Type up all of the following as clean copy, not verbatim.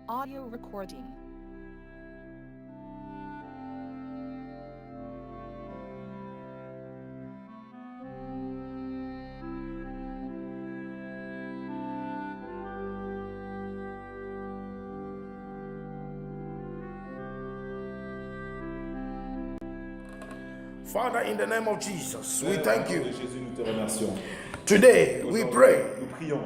Audio recording. Father, in the name of Jesus, we thank you. Jésus, nous te remercions. Today, we pray Nous prions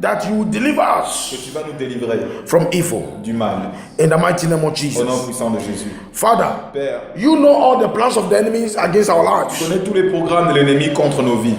that you will deliver que us tu vas nous délivrer from evil. du mal. In the mighty name of Au nom Jesus. puissant de Jésus. Father, Père, you know all the plans of the enemies against our tu lives. connais tous les programmes de l'ennemi contre nos vies.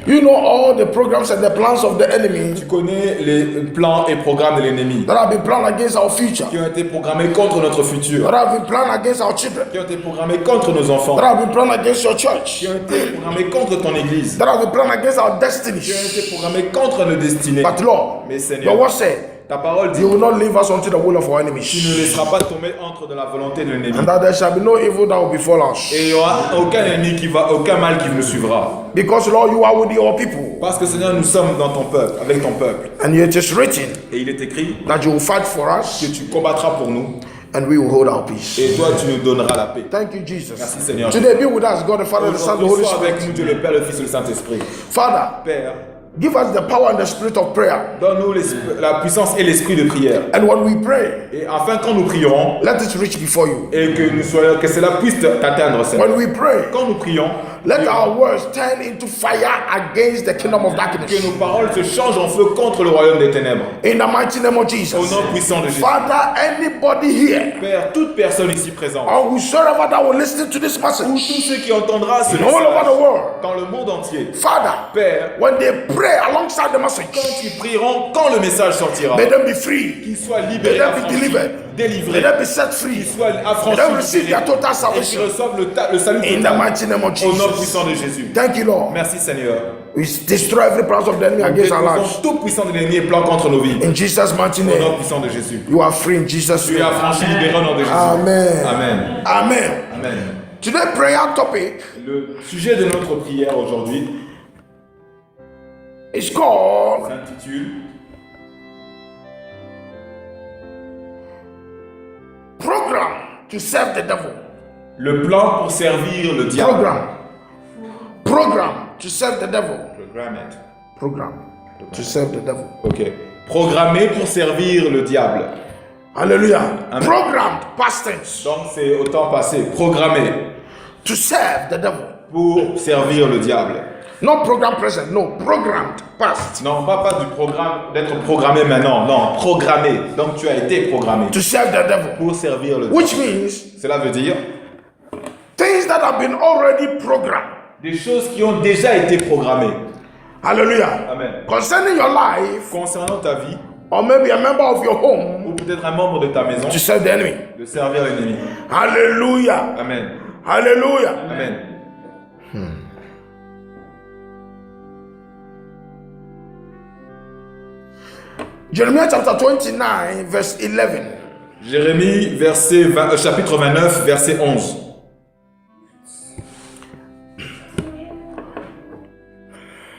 You know all the programs and the plans of the enemy Tu connais les plans et programmes de l'ennemi that have been planned against our future, qui ont été programmés contre notre futur, that have been planned against our children, qui ont été programmés contre nos enfants, that have been planned against your church, qui ont été programmés contre ton église, that have been planned against our qui ont destinies. été programmés contre nos destinées. But Lord, Mais your Seigneur, word said, ta parole dit you will not leave us unto the will of our tu ne enemies, laisseras pas tomber entre de la volonté de l'ennemi. and that there shall be no evil that will befall us. Et il n'y aura aucun mal qui nous suivra. Because Lord, you are with your people, Parce que Seigneur, nous sommes dans ton peuple, avec ton peuple. and it is written Et il est écrit that you will fight for que us, tu combattras pour nous and we will hold our peace. et toi tu nous donneras la paix. Thank you, Jesus. Merci, Seigneur. Today, be with us, God the Father, the Son, the Holy Aujourd'hui, sois avec Spirit. nous, Dieu le Père, le Fils et le Saint-Esprit. Father, Père, give us the power and the spirit of prayer. donne-nous la puissance et l'esprit de prière. And when we pray, Et enfin, quand nous prierons, let it reach before you. et que cela puisse t'atteindre, Seigneur. When we pray, Quand nous prions, let our words turn into fire against the kingdom of que darkness. nos paroles se changent en feu contre le royaume des ténèbres. In the mighty name of Au Jesus. nom puissant de Jésus. Father, anybody here, Père, toute personne ici présente, or whosoever that will listen to this ou message, tous ceux qui entendront ce all over the message world, dans le monde entier, Father, Père, when they pray alongside the quand message, ils prieront, quand le message sortira, may them be free, qu'ils soient may libérés, them be affranchis, delivered, may délivrés, them be set free, qu'ils soient may affranchis, them receive their total et qu'ils salvation. reçoivent le salut In the total. mighty name of Au nom Jesus. puissant de Jésus. Thank you, Lord. Merci Seigneur. We destroy every plan of the enemy against our lives. Détruisons tout puissant de l'ennemi et plan contre nos vies. In Jesus' mighty Au nom name, puissant de Jésus. you are free in Jesus' Tu es name. affranchi, libéré au nom de Jésus. Amen. Amen. Amen. Amen. Today's prayer topic Le sujet de notre prière aujourd'hui is called s'intitule Program to Serve the Devil. Le plan pour servir le diable. Program to serve the devil. Programmed. Program to serve the devil. Ok. Programmé pour servir le diable. Hallelujah. Amen. Programmed, past tense. Donc c'est au temps passé. Programmé To serve the devil. pour servir le diable. Not program present, no, programmed, past. Non, pas du programme, d'être programmé maintenant. Non, programmé. Donc tu as été programmé To serve the devil. pour servir le diable. Which means Cela veut dire things that have been already programmed. des choses qui ont déjà été programmées. Hallelujah. Amen. Concerning your life, Concernant ta vie, or maybe a member of your home, ou peut-être un membre de ta maison, to serve the enemy. de servir l'ennemi. Hallelujah. Amen. Hallelujah. Amen. Jeremiah chapter 29, verse 11. Jérémie, chapitre 29, verset 11.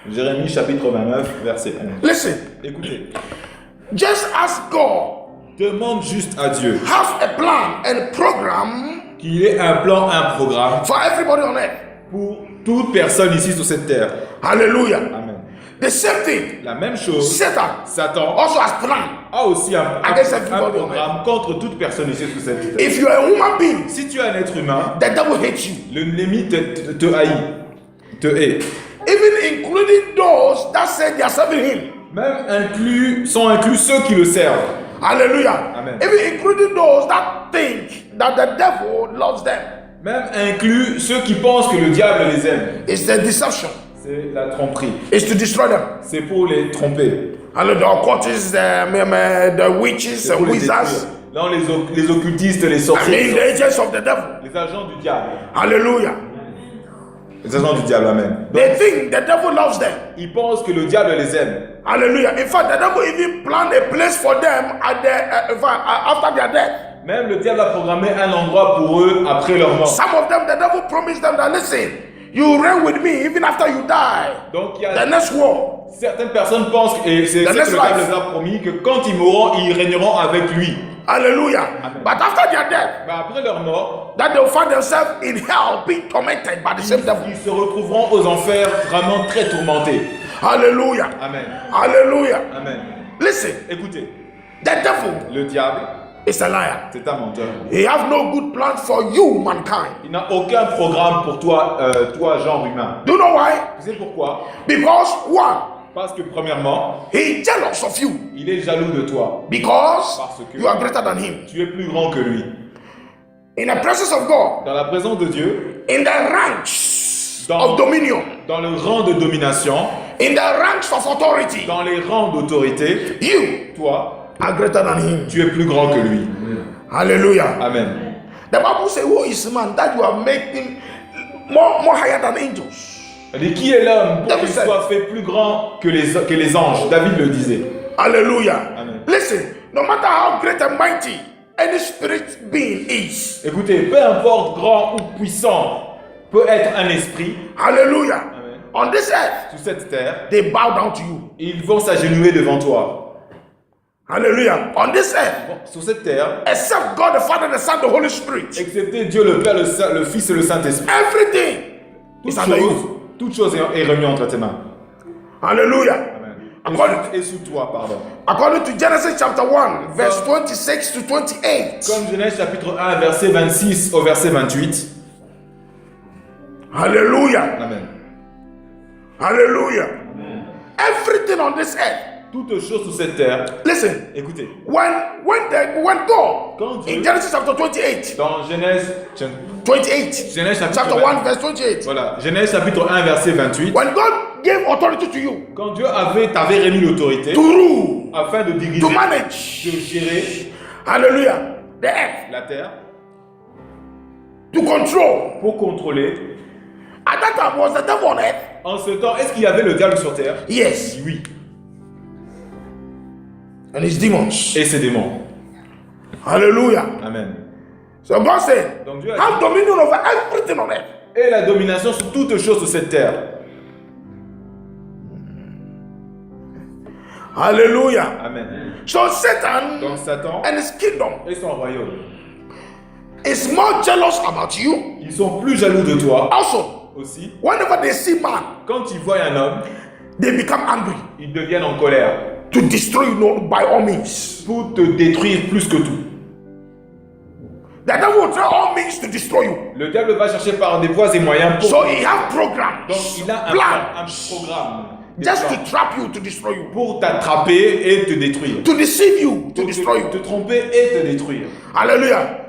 Jérémie, chapitre 29, verset 11. Listen, Écoutez, just as God demande juste à Dieu has a plan and program qu'il ait un plan, un programme for everybody on earth. pour toute personne ici sur cette terre. Hallelujah. Amen. The same thing, La même chose, Satan Satan also has plan. a aussi un Against everybody on programme contre toute personne ici sur cette terre. If you are a human being, Si tu es un être humain, the devil hates you. l'ennemi te haït, te hait. Even including those that say they are serving him. Même sont inclus ceux qui le servent. Hallelujah. Amen. Even including those that think that the devil loves them. Même inclus ceux qui pensent que le diable les aime. It's the deception. C'est la tromperie. It's to destroy them. C'est pour les tromper. Hallelujah. The occultists, the witches, C'est pour the les wizards. détruire. Non, les occultistes, les I mean, sorciers, the agents of the devil. les agents du diable. Hallelujah. Les agents du diable, amen. They think the devil loves them. Ils pensent que le diable les aime. Hallelujah. In fact, the devil even planned a place for them at after their death. Même le diable a programmé un endroit pour eux après leur mort. Some of them, the devil promised them that, listen, you reign with me even after you die. Donc il y The a next war, Certaines personnes pensent, et c'est The ce que next le diable life. les a promis, que quand ils mourront, ils régneront avec lui. Hallelujah. Amen. But after their death, Mais après leur mort, that they will find themselves in hell being tormented by the same devil. ils se retrouveront aux enfers vraiment très tourmentés. Hallelujah. Amen. Hallelujah. Amen. Listen, Écoutez, the devil le diable, is a liar. c'est un menteur. He have no good plan for you, mankind. Il n'a aucun programme pour toi, toi, genre humain. Do you know why? Tu sais pourquoi? Because one, Parce que premièrement, he is jealous of you. il est jaloux de toi. Because Parce que you are greater than him. tu es plus grand que lui. In the presence of God, Dans la présence de Dieu, in the ranks Dans- of dominion, dans le rang de domination, in the ranks of authority, dans les rangs d'autorité, you toi, are greater than him. tu es plus grand que lui. Hallelujah. Amen. The Bible says, who is man that you are making more higher than angels? Elle dit, qui est l'homme pour David qu'il said- soit fait plus grand que les anges? David le disait. Hallelujah. Amen. Listen, no matter how great and mighty any spirit being is, Écoutez, peu importe grand ou puissant peut être un esprit hallelujah, Amen. on this earth, sur cette terre, they bow down to you. ils vont s'agenouiller devant toi. Hallelujah. On this earth, Sur cette terre, except God the Father, the Son, the Holy Spirit, excepté Dieu le Père, le Fils et le Saint-Esprit, everything is under you. toute chose est remise entre tes mains. Hallelujah. Amen. According, Et sous toi, pardon. according to Genesis chapter 1, verse 26 to 28. Comme Genèse chapitre 1, verset 26 au verset 28. Hallelujah. Amen. Hallelujah. Everything on this earth. Toute chose sur cette terre, Listen, écoutez, when God Quand Dieu- in Genesis chapter 28, dans Genèse 28, Genèse chapitre chapter 20. 1, verse 28. Voilà, Genèse chapitre 1, verset 28. When God gave authority to you Quand Dieu t'avait remis l'autorité to rule, afin de diriger, to manage, de gérer hallelujah, the earth, la terre, to control. pour contrôler. At that time, was the devil on earth? En ce temps, est-ce qu'il y avait le diable sur terre? Yes. Oui. And his demons. Et ses démons. Hallelujah. Amen. So God said, Donc Dieu a have dominion over everything on earth. Et la domination sur toutes choses sur cette terre. Hallelujah. Amen. So Satan Donc Satan and his kingdom et son royaume, is more jealous about you. ils sont plus jaloux de toi Also, aussi. whenever they see man, Quand ils voient un homme, they become angry ils deviennent en colère to destroy you by all means. pour te détruire plus que tout. The devil will try all means to destroy you. Le diable va chercher par des voies et moyens pour... So he have programs, Donc il a un plan, un plans, programme des just plans to trap you, to destroy you, pour t'attraper et te détruire. to deceive you, to Pour destroy te you. tromper et te détruire. Hallelujah.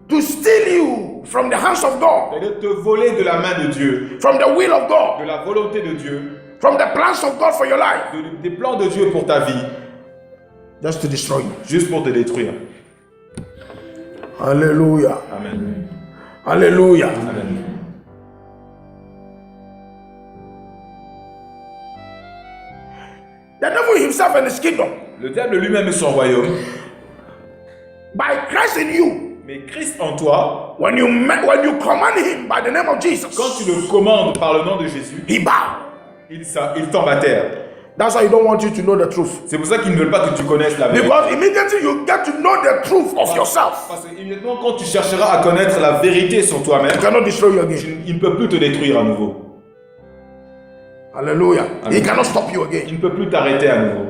To steal you from the hands of God, C'est-à-dire te voler de la main de Dieu, from the will of de God, la volonté de Dieu, from the plans of God for your life, des plans de Dieu pour ta vie, just to destroy you. juste pour te détruire. Hallelujah. Amen. Hallelujah. Amen. The devil himself and his kingdom, Le diable lui-même et son royaume, by Christ in you, mais Christ en toi, when you command him by the name of Jesus, quand tu le commandes par le nom de Jésus, he bow. il tombe à terre. That's why he don't want you to know the truth. C'est pour ça qu'ils ne veulent pas que tu connaisses la vérité. Because immediately you get to know the truth of yourself, Parce que immédiatement, quand tu chercheras à connaître la vérité sur toi-même, he cannot destroy you again. il ne peut plus te détruire à nouveau. Hallelujah. Amen. He cannot stop you again. Il ne peut plus t'arrêter à nouveau.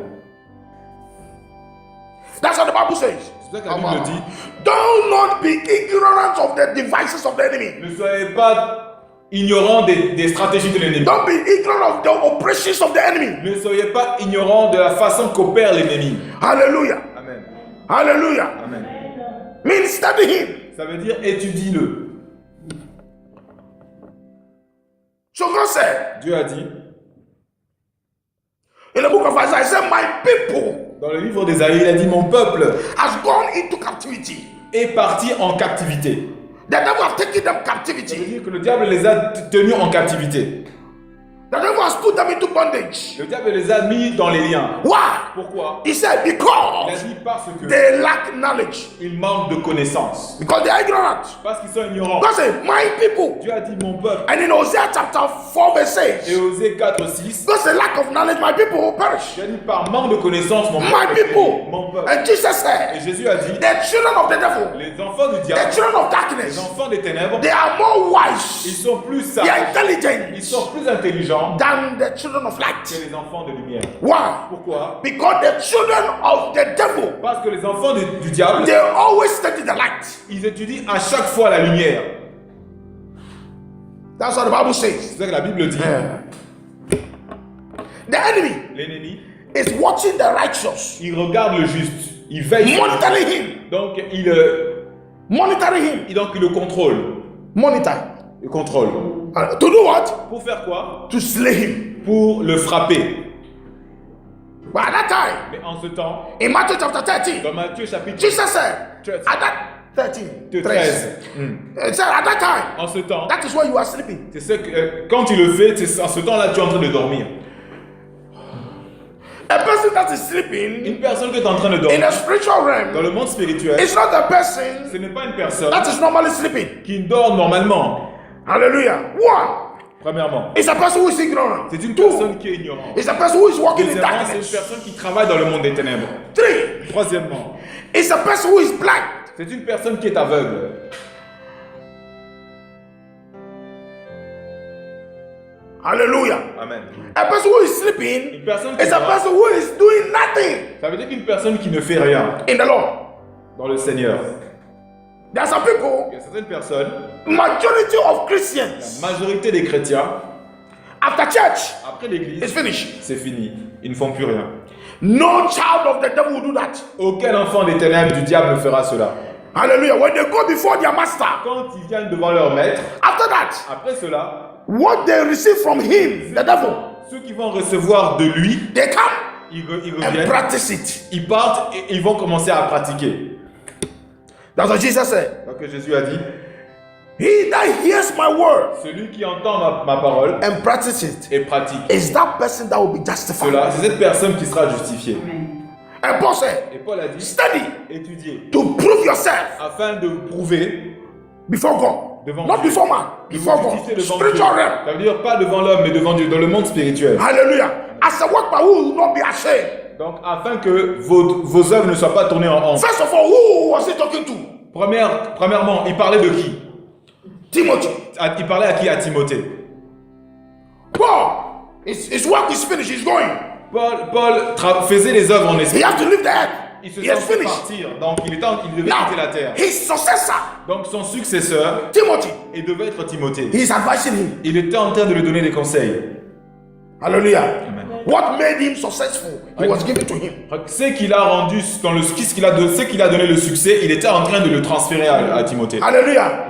That's what the Bible says. C'est ça que la Bible dit. Do not be ignorant of the devices of the enemy. Ne soyez pas ignorants des stratégies de l'ennemi. Don't be ignorant of the operations of the enemy. Ne soyez pas ignorants de la façon qu'opère l'ennemi. Hallelujah. Amen. Hallelujah. Amen. Means study him. Ça veut dire étudie-le. So God said Dieu a dit in the book of Isaiah, he said, my people dans le livre d'Ésaïe, il a dit mon peuple has gone into captivity. est parti en captivité. The devil have taken them Ça veut captivity. dire que le diable les a tenus en captivité. The devil has put them into bondage. Le diable les a mis dans les liens. Why? Pourquoi? He said, Il a because dit parce que they lack knowledge. ils manquent de connaissances. Because they are ignorant. Parce qu'ils sont ignorants. God said, my people. Dieu a dit mon peuple. And in Hosea chapter 4 verse 6, Et Osée 4, 6. God said, lack of knowledge, my people will perish. Dieu a dit par manque de connaissances, mon My peuple. people. Mon peuple. And Jesus Et said, Jésus a dit, the children of the devil, les enfants du the diable, children of les darkness, enfants des ténèbres, they are more ils wise, sont plus they are sages, ils intelligent sont plus intelligents than the children of que light. les enfants de lumière. Why? Pourquoi? Because the children of the devil, Parce que les enfants du diable, they always study the light. ils étudient à chaque fois la lumière. That's what the Bible says. C'est ça que la Bible dit. The enemy L'ennemi, is watching the righteous, il regarde le juste, il veille sur lui. monitoring him, Donc monitoring him, il le contrôle. monitor. Il contrôle. To do what? Pour faire quoi? To slay him. Pour le frapper. But at that time, Mais en ce temps, in Matthew chapter 13, dans Matthieu chapitre Jesus said, 13, at that 13, 13, He said, at that time, en ce temps, that is why you are sleeping. c'est ce que, quand tu le fais, c'est en ce temps-là tu es en train de dormir. A person that is sleeping Une personne que tu es en train de in dormir the spiritual dans realm le monde spirituel, is not a person ce n'est pas une personne that is normally sleeping. qui dort normalement. Hallelujah. One, Premièrement, it's a person who is ignorant. c'est une Two, personne qui est ignorante. it's a person who is walking in Deuxièmement, c'est une darkness. personne qui travaille dans le monde des ténèbres. Three, Troisièmement, it's a person who is blind. c'est une personne qui est aveugle. Hallelujah. Amen. A person who is sleeping Une personne qui is a dort, person who is doing nothing ça veut dire qu'une personne qui ne fait rien in the Lord. dans le Seigneur. There are some people, Il y a certaines personnes, majority of la Christians, majorité des chrétiens, after church, après it's l'église, finished. c'est fini. Ils ne font plus rien. No child of the devil will do that. Aucun enfant des ténèbres du diable ne fera cela. Hallelujah. When they go before their master, Quand ils viennent devant leur maître, after that, après cela, what they receive from him, the devil, ceux qui vont recevoir de lui, they come ils and reviennent, practice it. ils partent et ils vont commencer à pratiquer. That's what Jesus said. Donc Jésus a dit, He that hears my word celui qui entend ma parole and practice it et pratique is that person that will be justified. cela, c'est cette personne qui sera justifiée. And Paul said, Et Paul a dit, study étudiez to prove yourself afin de prouver before God. devant Not Dieu. before man, De vous before God. justifier devant Spiritual Dieu. realm. Ça veut dire pas devant l'homme, mais devant Dieu, dans le monde spirituel. Hallelujah. As a workman who will not be ashamed. Donc, afin que vos œuvres ne soient pas tournées en honte. First of all, who was he talking to? Premièrement, il parlait de qui? Timothy. Il parlait à qui? À Timothée. Paul, his work is finished, he's going. Paul faisait les œuvres en He esprit. has to leave the earth. Il se He has sentait finished. partir, donc il devait quitter la terre. Now, his successor, Donc son successeur, Timothy, il devait être Timothée. he is advising him. Il était en train de lui donner des conseils. Hallelujah. Amen. What made him successful, he was given to him. Ce qu'il a rendu, ce qu'il a donné le succès, il était en train de le transférer à Timothée. Hallelujah.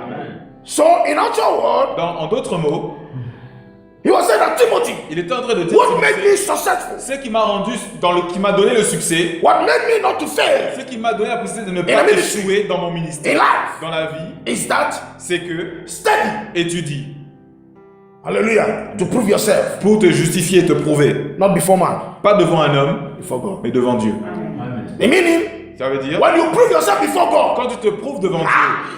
So, in other words, En d'autres mots, he was saying that Timothy, il était en train de dire what made me successful, ce qui m'a rendu, qui m'a donné le succès, what made me not to fail ce qui m'a donné la possibilité de ne In pas the ministry. échouer dans mon in ministère, life dans la vie, is that c'est que study. étudie Hallelujah. To prove yourself, pour te justifier et te prouver. not before man, Pas devant un homme, before God. mais devant Dieu. The meaning, Ça veut dire, when you prove yourself before God, quand tu te prouves devant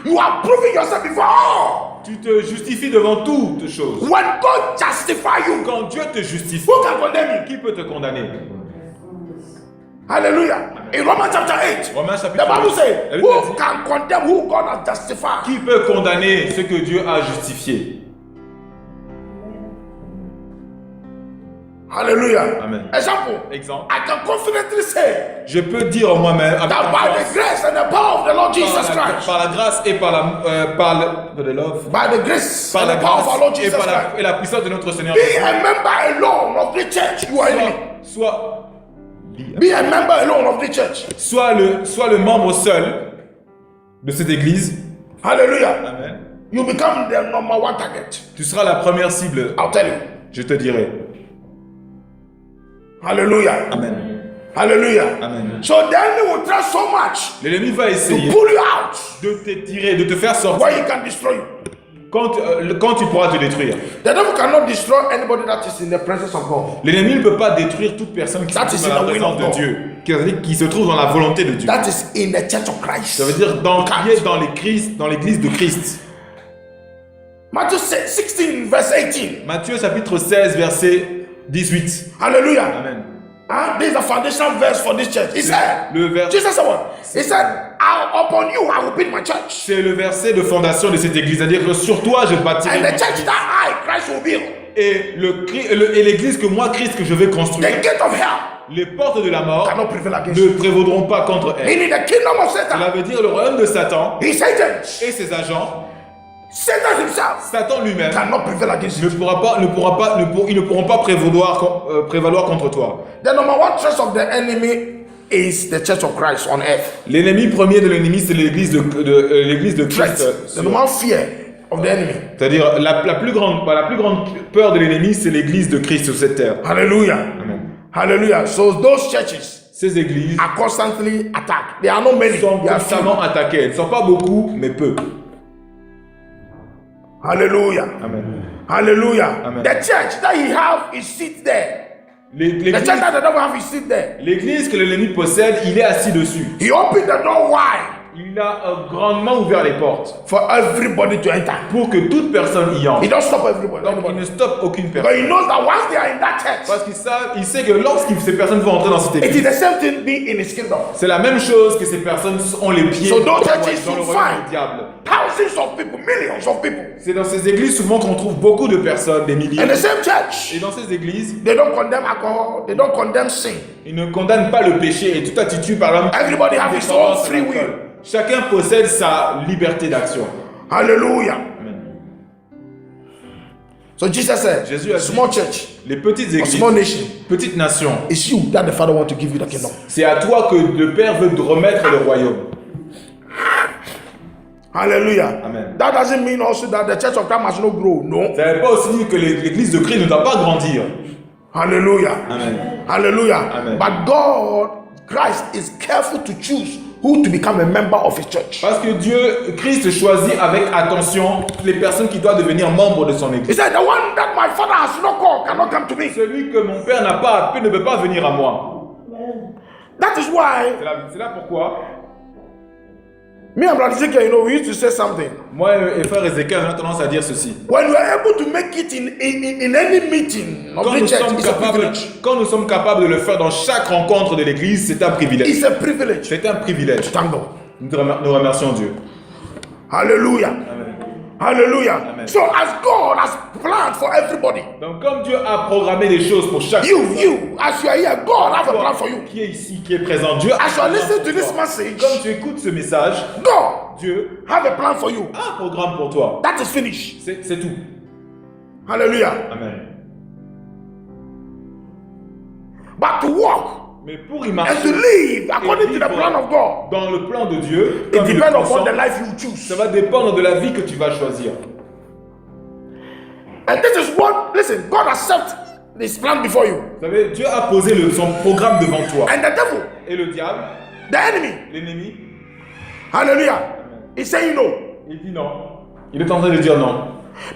Dieu, you are proving yourself before all. tu te justifies devant toutes choses. When God justify you, Quand Dieu te justifie, who can condemn you? qui peut te condamner? Hallelujah. In Romans chapter 8, Romains the chapitre Bible 8. says, La Bible who dit, can condemn who God has justified? qui peut condamner ce que Dieu a justifié? Hallelujah. Amen. Example, Exemple. I can confidently say Je peux dire en moi-même, avec that by confiance, the grace and the power of the Lord Jesus Christ, par la grâce et par la love, by the grace par and la the power of our Lord grâce et Jesus par Christ, et la puissance de notre Seigneur be Jésus. a member alone of the church. You are in it. Soit Be a member alone of the church. soit le membre seul de cette église. Hallelujah. Amen. You become the number one target. Tu seras la première cible, I'll tell you. je te dirai. Hallelujah. Amen. Hallelujah. Amen. So the enemy will try so much L'ennemi va to essayer pull you out de te tirer, de te faire sortir, where he can destroy you. quand tu pourras te détruire. The devil cannot destroy anybody that is in the presence of God. L'ennemi ne peut pas détruire toute personne qui se That trouve is dans la in the will présence of de God. Dieu, qui se trouve dans la volonté de Dieu. That is in the church of Christ. Ça veut dire qui est dans l'église de Christ. Matthew 16 verse 18. Matthieu chapitre 16 verset 18. Hallelujah. Amen. This is the foundation verse for this church. He said, Jesus said what? He said, upon you I will build my church. C'est le verset de fondation de cette église, c'est-à-dire que sur toi je bâtirai And mon the church église. that I, Christ, will build. Et l'église que moi, Christ, que je vais construire, The gate of hell les portes de la mort cannot prevail against ne you. prévaudront pas contre elle. Meaning the kingdom of Cela Satan, veut dire le royaume de Satan his agents, et ses agents, Satan himself Satan lui-même, cannot prevail against ils you. ne pourront pas prévaloir contre toi. The number one threat of the enemy is the church of Christ on earth. L'ennemi premier de l'ennemi, c'est l'église de Threat. Christ. The number one fear of the enemy. C'est-à-dire la plus grande peur de l'ennemi, c'est l'église de Christ sur cette terre. Hallelujah. Amen. Hallelujah. So those churches Ces églises are constantly attacked. There are not many. sont There are few. constamment attaquées. Elles ne sont pas beaucoup, mais peu. Hallelujah. Amen. Hallelujah. Amen. The church that he have his seat there. The L'église church that the devil have his seat there. l'église que l'ennemi possède, il est assis dessus. He opened the door wide Il a grandement ouvert les portes for everybody to enter. pour que toute personne y He entre. don't stop everybody. Donc il ne stoppe aucune But personne. he knows that once they are in that church, Parce il sait que lorsque ces personnes vont entrer dans cette it is église, the same thing being in his kingdom. c'est la même chose que ces personnes ont les pieds So dans those churches le you royaume find du diable. thousands of people, millions of people. C'est dans ces églises souvent qu'on trouve beaucoup de personnes, des milliers. In the same church, Et dans ces églises, they don't condemn alcohol, they don't condemn sin. ils ne condamnent pas le péché et toute attitude par exemple. Everybody have his own free will. Chacun possède sa liberté d'action. Hallelujah. Amen. So Jesus said, Jésus a dit, small church, les petites a églises, small nation, petites nations, it's you that the Father want to give you the kingdom. c'est à toi que le Père veut te remettre le royaume. Hallelujah. Amen. That doesn't mean also that the church of Christ must not grow. No. Ça ne veut pas aussi dire que l'église de Christ ne doit pas grandir. Hallelujah. Amen. Hallelujah. Amen. But God, Christ is careful to choose who to become a member of his church. Parce que Christ choisit avec attention les personnes qui doivent devenir membres de son He église. said, the one that my father has not called cannot come to me. Celui que mon Père n'a pas appelé ne peut pas venir à moi. That is why C'est là pourquoi me and Brother Ezekiel, we used to say something. moi et frère Ézéchiel, on a tendance à dire ceci. When you are able to make it in any meeting of Quand the nous, church, sommes it's a capables, privilege. quand nous sommes capables de le faire dans chaque rencontre de l'église, c'est un privilège. It's a privilege. C'est un privilège. Thank God. Nous remercions Dieu. Hallelujah. Amen. Hallelujah. Amen. So as God has planned for everybody, Donc comme Dieu a programmé des choses pour chaque you, as you are here, God has a plan for you. qui est ici, qui est présent, Dieu a As you are listening to this message, Comme tu écoutes ce message, God Dieu have a plan for you. a un programme pour toi. That is finished. C'est tout. Hallelujah. Amen. But to walk Mais pour y and marcher to live according to vivre the plan of God, dans le plan de Dieu, it comme il le depends consent, upon the life you choose. ça va dépendre de la vie que tu vas choisir. And this is what, listen, God accepts this plan before you. Vous savez, Dieu a posé son programme devant toi. And the devil, Et le diable, the enemy, l'ennemi, hallelujah, is saying no. il dit non. Il est en train de dire non.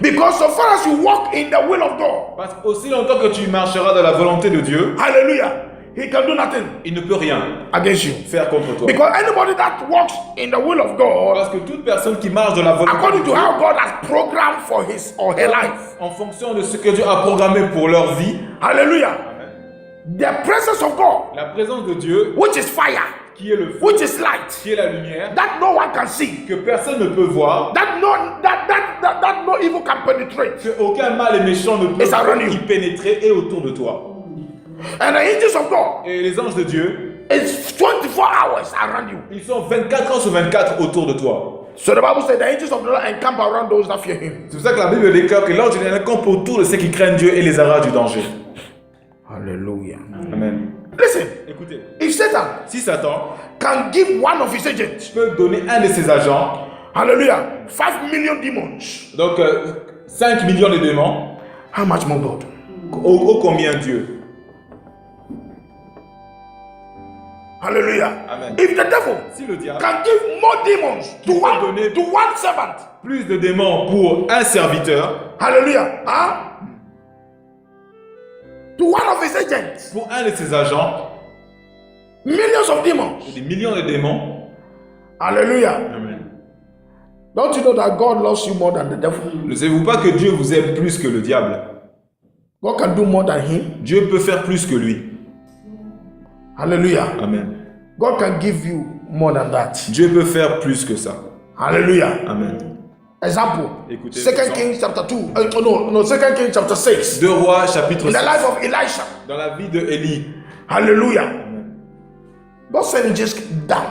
Because so far as you walk in the will of God, Parce qu'aussi longtemps que tu marcheras dans la volonté de Dieu, hallelujah, he can do nothing il ne peut rien against you. faire contre toi. Because anybody that walks in the will of God, Parce que toute personne qui marche dans la volonté according de to Dieu, how God has programmed for his or her life, en fonction de ce que Dieu a programmé pour leur vie, hallelujah, the presence of God, la présence de Dieu, which is fire, qui est le feu, which is light, qui est la lumière, that no one can see, que personne ne peut voir, that no evil can penetrate, que aucun mal et méchant ne peut It's around you. y pénétrer et autour de toi. and the angels of God Et les anges de Dieu, is 24 hours around you. ils sont 24 heures sur 24 autour de toi. So the Bible said the angels of the Lord encamp around those that fear him. C'est pour ça que la Bible déclare que l'ange est camp autour de ceux qui craignent Dieu et les arrache du danger. Hallelujah. Amen. Listen, Écoutez, if Satan si Satan can give one of his agents, peut donner un de ses agents, hallelujah, 5 million demons, donc 5 millions de démons, how much more God? Hallelujah. Amen. If the devil Si le diable can give more demons to one servant, plus de démons pour un serviteur, hallelujah, huh? To one of his agents, pour un de ses agents, millions of demons, des millions de démons. hallelujah. Amen. Don't you know that God loves you more than the devil? Ne savez-vous pas que Dieu vous aime plus que le diable? God can do more than him. Dieu peut faire plus que lui. Hallelujah. Amen. God can give you more than that. Dieu peut faire plus que ça. Hallelujah. Amen. Example. Écoutez, 2 exemple. Kings chapter 2. No, 2 Kings chapter 6. 2 Rois chapitre In the 6. life of Elisha. Dans la vie de Élie. Hallelujah. Amen. God sent angels down.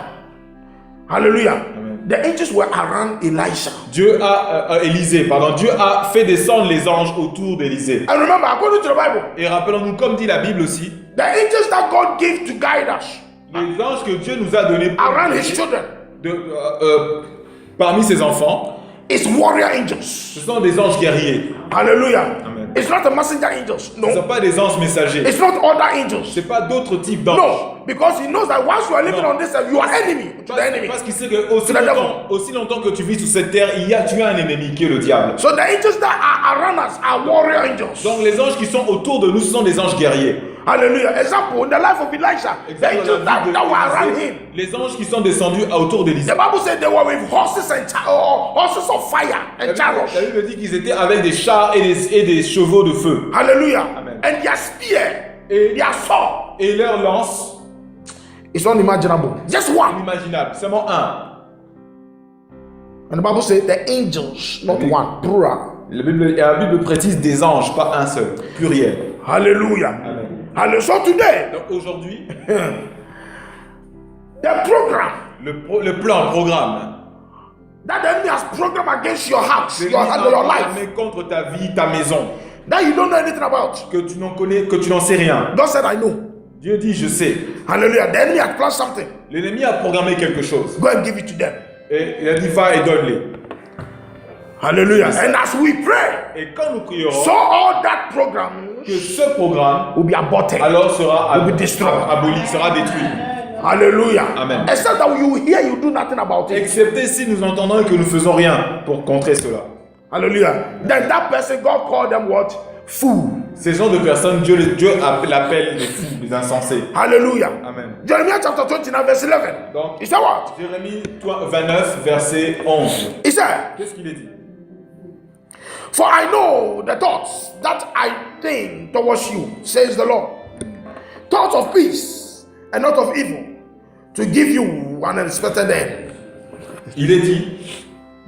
Hallelujah. Amen. The angels were around Elisha. Dieu a Dieu a fait descendre les anges autour d'Élisée. And remember, according to the Bible, Et rappelons-nous, comme dit la Bible aussi, the angels that God gave to guide us les anges que Dieu nous a donnés pour around nous his aider, children parmi ses enfants, is warrior angels. ce sont des anges guerriers. Hallelujah. Amen. It's not a messenger angels. Ce ne sont No. pas des anges messagers. It's not other angels. Ce n'est pas d'autres types d'anges. No. Because he knows that once you are living No. on this earth, you are enemy to the enemy. Parce qu'il sait que aussi To the longtemps que tu vis sur cette terre, tu as un ennemi qui est le diable. So the angels that are around us are warrior angels. Donc les anges qui sont autour de nous, ce sont des anges guerriers. Hallelujah. Example, in the life of Elisha, the Exemple, angels dans la vie that de were around Élisée, him. les anges qui sont descendus autour d'Élisée. The Bible said they were with horses and horses of fire and chariots. La Bible dit qu'ils étaient avec des chars et des chevaux de feu. Hallelujah. Amen. And their spear, Et, their sword, et leur lance, is unimaginable. Just one. inimaginable, seulement un. And the Bible says the angels, not Amen. one, plural. La Bible précise des anges, pas un seul, pluriel. Hallelujah. Amen. Hallelujah. So today, Donc aujourd'hui, the program le programme, that the enemy has programmed against your house, c'est your life, programmé contre ta vie, ta maison, that you don't know anything about. que tu n'en sais rien. God said, I know. Dieu dit, je sais. Hallelujah. The enemy has planned something. L'ennemi a programmé quelque chose. Go and give it to them. Et il a dit, va et donne-les. Hallelujah. And as we pray, Et quand nous prierons, so all that program que ce programme will be aborted. alors sera Will be destroyed. aboli, sera détruit. Hallelujah. Amen. Except that you hear, you do nothing about it. Excepté si nous entendons que nous faisons rien pour contrer cela. Hallelujah. Then that person, God called them what? Fool. Ces gens de personnes, Dieu l'appelle les fous, les insensés. Hallelujah. Amen. Jeremiah chapter 29, verse 11. Donc, He said what? Jérémie 29, verset 11. He said, Qu'est-ce qu'il est dit? For I know the thoughts that I think towards you, says the Lord. Thoughts of peace and not of evil, to give you an unexpected end. Il est dit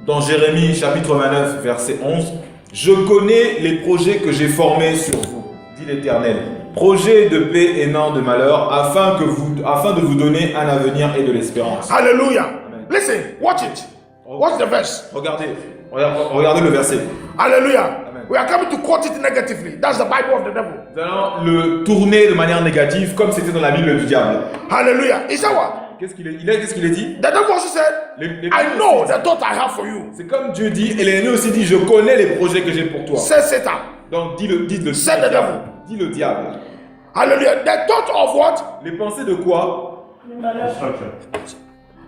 dans Jérémie chapitre 29, verset 11, « Je connais les projets que j'ai formés sur vous, dit l'Éternel, projets de paix et non de malheur, afin de vous donner un avenir et de l'espérance. Hallelujah. Amen. Listen, watch it. Watch the verse. Regardez le verset. Hallelujah. Amen. We are coming to quote it negatively. That's the Bible of the devil. Nous allons le tourner de manière négative, comme c'était dans la Bible du diable. Hallelujah. He said what? Qu'est-ce qu'il est dit? The devil also said, I know the thought I have for you. C'est comme Dieu dit, et l'ennemi aussi dit, je connais les projets que j'ai pour toi. Says Satan. Donc dis-le Said the devil. Dis le diable. Hallelujah. The thought of what? Les pensées de quoi?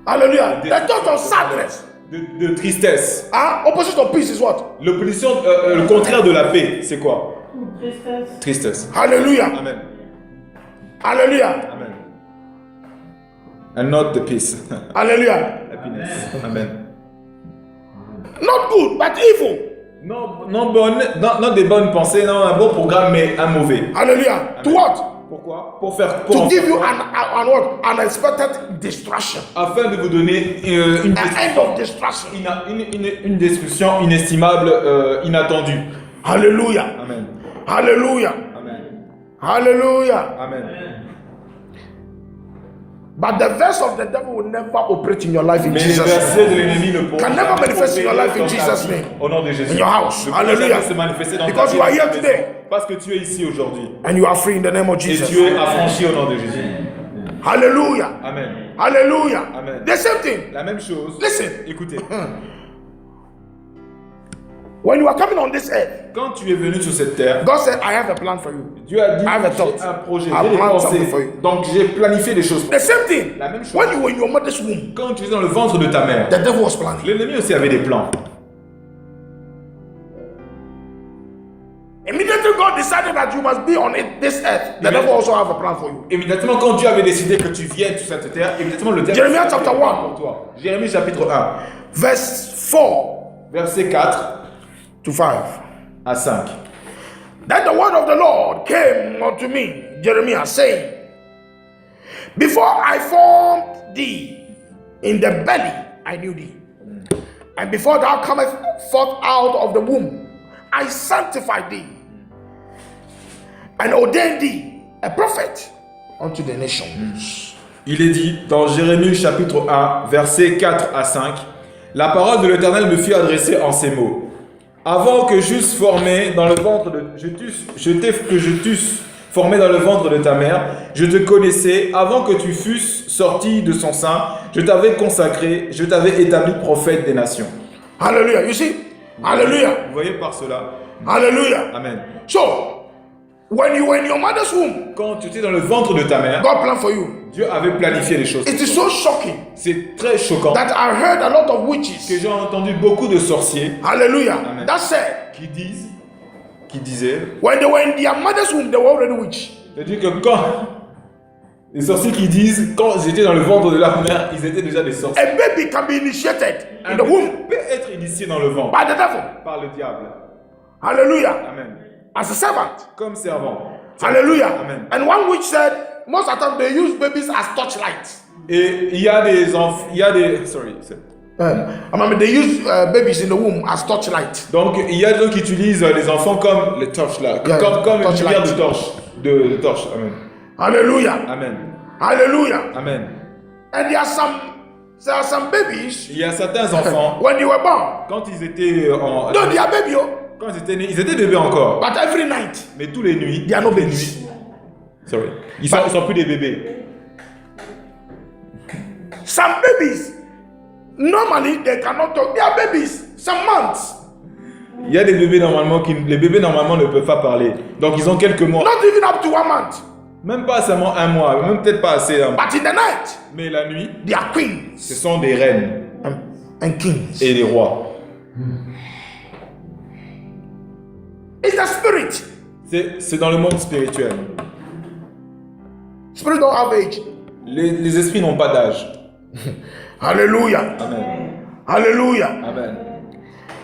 Hallelujah. The thought of sadness. De tristesse. Opposite of peace is what? L'opposition, le contraire de la paix, c'est quoi? Tristesse. Tristesse. Hallelujah. Amen. Hallelujah. Amen. And not the peace. Hallelujah. Happiness. Amen. Not good, but evil. Non des bonnes pensées, non un bon programme, mais un mauvais. Hallelujah. Amen. To what? Pourquoi? To give you an unexpected destruction. Afin de vous donner une An end of destruction. une destruction inestimable, inattendue. Hallelujah. Amen. Hallelujah. Amen. Hallelujah. Amen. But the verse of the devil will never operate in your life in Mais les Jesus' versets name. de l'ennemi ne pourront Can never jamais manifest in your life in opérer dans ta Jesus' vie, name. au nom de Jésus. In your house. Ne pourront Hallelujah. jamais se manifester dans Because ta vie, you are dans ta here maison. today. Parce que tu es ici aujourd'hui. And you are free in the name of Et Jesus. tu es affranchi au nom de Jésus. Hallelujah. Amen. Hallelujah. Amen. The same thing. La même chose. Listen. Écoutez. When you are coming on this earth, Quand tu es venu sur cette terre, God said, I have a plan for you. Dieu a dit, I have a j'ai thought. un projet, I j'ai des plan something pensées. for you. Donc j'ai planifié des choses. The same thing. La même chose. When you were in your mother's womb, Quand tu es dans le ventre de ta mère, the devil was planning. l'ennemi aussi avait des plans. Immediately God decided that you must be on this earth. The devil also have a plan for you. Immédiatement, quand Dieu avait décidé que tu viennes sur cette terre, immédiatement le diable Jérémie avait chapter un plan 1. pour toi. Jérémie chapitre 1, Verse 4 verset 4 to 5. à 5. Then the word of the Lord came unto me, Jeremiah, saying, Before I formed thee in the belly, I knew thee. And before thou comest forth out of the womb, I sanctified thee and ordained thee a prophet unto the nations. Il est dit dans Jérémie chapitre 1, versets 4 à 5, la parole de l'Éternel me fut adressée en ces mots. Avant que j'eusse formé dans le ventre de je t'eusse formé dans le ventre de ta mère, je te connaissais. Avant que tu fusses sorti de son sein, je t'avais consacré, je t'avais établi prophète des nations. Hallelujah. You see? Hallelujah. Vous voyez par cela. Hallelujah. Amen. So, when you were in your mother's womb, Quand tu étais dans le ventre de ta mère, God planned for you. Dieu avait planifié les choses. It is so shocking C'est très choquant that I heard a lot of que witches. j'ai entendu beaucoup de sorciers Hallelujah. Amen. That said, qui disaient, when they were in their mother's womb, they were already witch. c'est-à-dire que quand les sorciers qui disent, quand j'étais dans le ventre de leur mère, ils étaient déjà des sorciers. A baby can be initiated in Un the womb bébé peut être initié dans le ventre by the devil. par le diable. Hallelujah. Amen. As a servant. Comme servant. Hallelujah. Amen. And one witch said, most of the time they use babies as torchlights. Et il y a des enfants, sorry. I mean, they use babies in the womb as torchlight. Donc il y a des gens qui utilisent les enfants comme les torches là, Yeah, comme une torchlight. lumière de torche, de torche. Amen. Hallelujah. Amen. Hallelujah. Amen. And there are some babies Il y a certains enfants when they were born. quand ils étaient No, they are baby, oh, quand ils étaient nés, ils étaient bébés encore. but every night Mais tous les nuits, they are no babies. sorry, ils sont plus des bébés. Some babies, normally they cannot talk. They are babies. Some months, Il y a des bébés normalement les bébés normalement ne peuvent pas parler. Donc ils ont quelques mois, not even up to 1 month. même pas seulement un mois, même peut-être pas assez. Hein. But in the night, Mais la nuit, they are queens ce sont des reines and kings. et des rois. It's the spirit. C'est dans le monde spirituel. Spirit don't have age. Les esprits n'ont pas d'âge. Hallelujah. Amen. Hallelujah. Amen.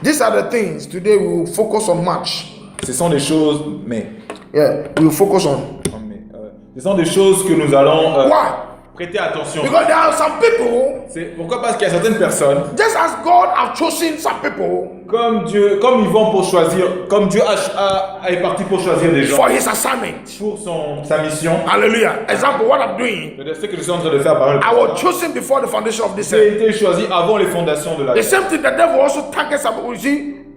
These are the things today we will focus on much. Ce sont des choses, Yeah, we will focus on. ce sont des choses que nous allons Why? prêter attention. Because there are some people, C'est pourquoi parce qu'il y a certaines personnes, just as God have chosen some people comme ils vont pour choisir, comme Dieu est parti pour choisir des gens for His assignment. pour sa mission. Hallelujah. Example, what I'm doing, Ce que je suis en train de faire par I was chosen before the foundation of this j'ai earth. été choisi avant les fondations de la The terre. same thing the devil also targets about.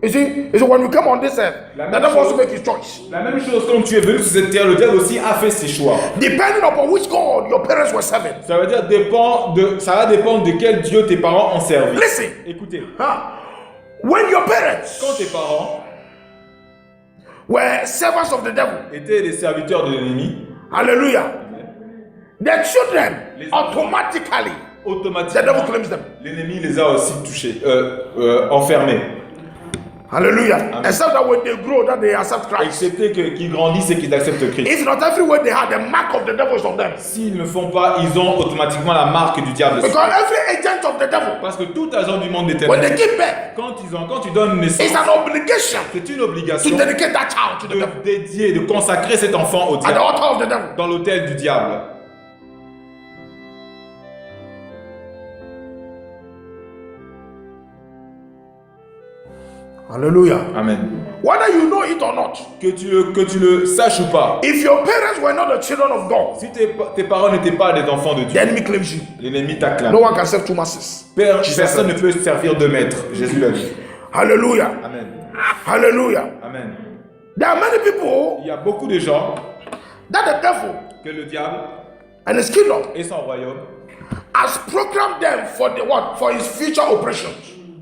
You see, when we come on this earth, La the même devil also chose. make his choice. La même chose, comme tu es venu sur cette terre, le diable aussi a fait ses choix. Depending upon which God your parents were serving. Ça veut dire ça va dépendre de quel Dieu tes parents ont servi. Listen, Écoutez, when your parents quand tes parents were servants of the devil, étaient des serviteurs de l'ennemi, hallelujah, their children automatically, the devil automatiquement, claims them. l'ennemi les a aussi touchés, enfermés. Hallelujah. Except that when they grow, that they accept Christ. Excepté qu'ils grandissent et qu'ils acceptent Christ. If not everywhere they have the mark of the devil is on them. S'ils ne font pas, ils ont automatiquement la marque du diable. Because every agent of the devil, Parce que tout agent du monde when éternel, they give birth, quand tu donnes naissance, it's an obligation c'est une to obligation dedicate that child to the devil de dédier, de consacrer cet enfant au at the diable, altar of the devil. dans l'autel du diable. Hallelujah. Amen. Whether you know it or not, Que tu le saches ou pas, if your parents were not the children of God, si tes parents n'étaient pas des enfants de the Dieu, enemy claims you. l'ennemi t'acclame. No one can serve two masters. Personne ne peut servir de maître. Jésus l'a dit. Hallelujah. Amen. Hallelujah. Amen. There are many people Il y a beaucoup de gens that the devil que le diable and his kingdom et son royaume has programmed them for the what? For his future operations.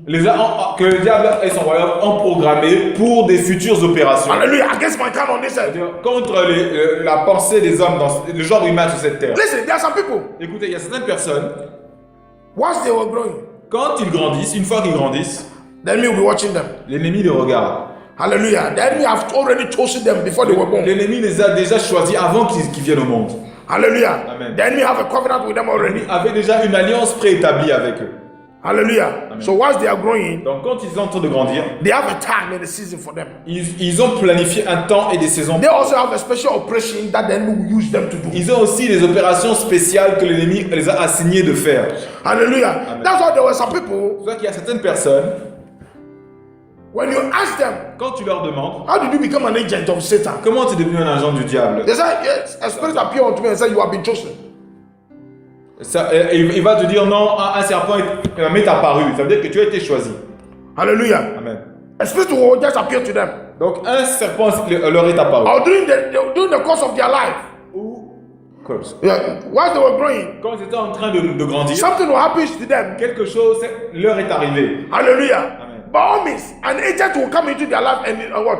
que le diable et son royaume ont programmé pour des futures opérations. Hallelujah. Against mankind on this earth. C'est-à-dire contre la pensée des hommes, dans le genre humain sur cette terre. Listen, there are some people. Écoutez, il y a certaines personnes, Once they were growing, quand ils grandissent, une fois qu'ils grandissent, the enemy will be watching them. l'ennemi les regarde. Hallelujah. The enemy have already chosen them before they were born. L'ennemi les a déjà choisis avant qu'ils viennent au monde. Hallelujah. Amen. The enemy have a covenant with them already. L'ennemi avait déjà une alliance préétablie avec eux. Hallelujah. Amen. So once they are growing, Donc quand ils sont en train de grandir, they have a time and a season for them. ils ont planifié un temps et des saisons. They also have a special operation that the enemy will use them to do. Ils ont aussi des opérations spéciales que l'ennemi les a assignées de faire. Hallelujah. Amen. That's why there were some people, C'est pour ça qu'il y a certaines personnes, when you ask them, quand tu leur demandes, how did you become an agent of Satan? comment tu es devenu un agent du diable, They say, yes, a spirit appeared unto me and said, you have been chosen. il va te dire non, un serpent m'est apparu. Ça veut dire que tu as été choisi. Hallelujah. Amen. A spirit will just appear to them. Donc un serpent leur est apparu. Or during the course of their life, Ou, yeah, while they were growing, quand ils étaient en train de grandir, something will happen to them. quelque chose leur est arrivé. Hallelujah. Amen. By all means, an agent will come into their life and what?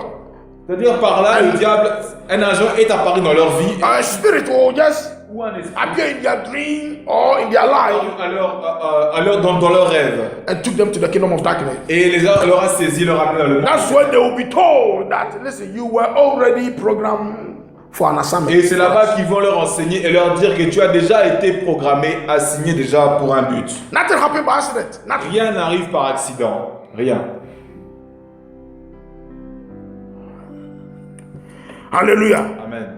C'est-à-dire par là, le diable, un agent est apparu dans leur vie. A spirit will just Ou un esprit appear in their dream or in their life dans leur rêve. and took them to the kingdom of darkness. Et leur a saisi, leur a amené dans le monde. That's when they will be told that, listen, you were already programmed for an assignment. Et c'est là-bas qu'ils vont leur enseigner et leur dire que tu as déjà été programmé, assigné déjà pour un but. Nothing happened by accident. Nothing. Rien n'arrive par accident. Rien. Hallelujah. Amen.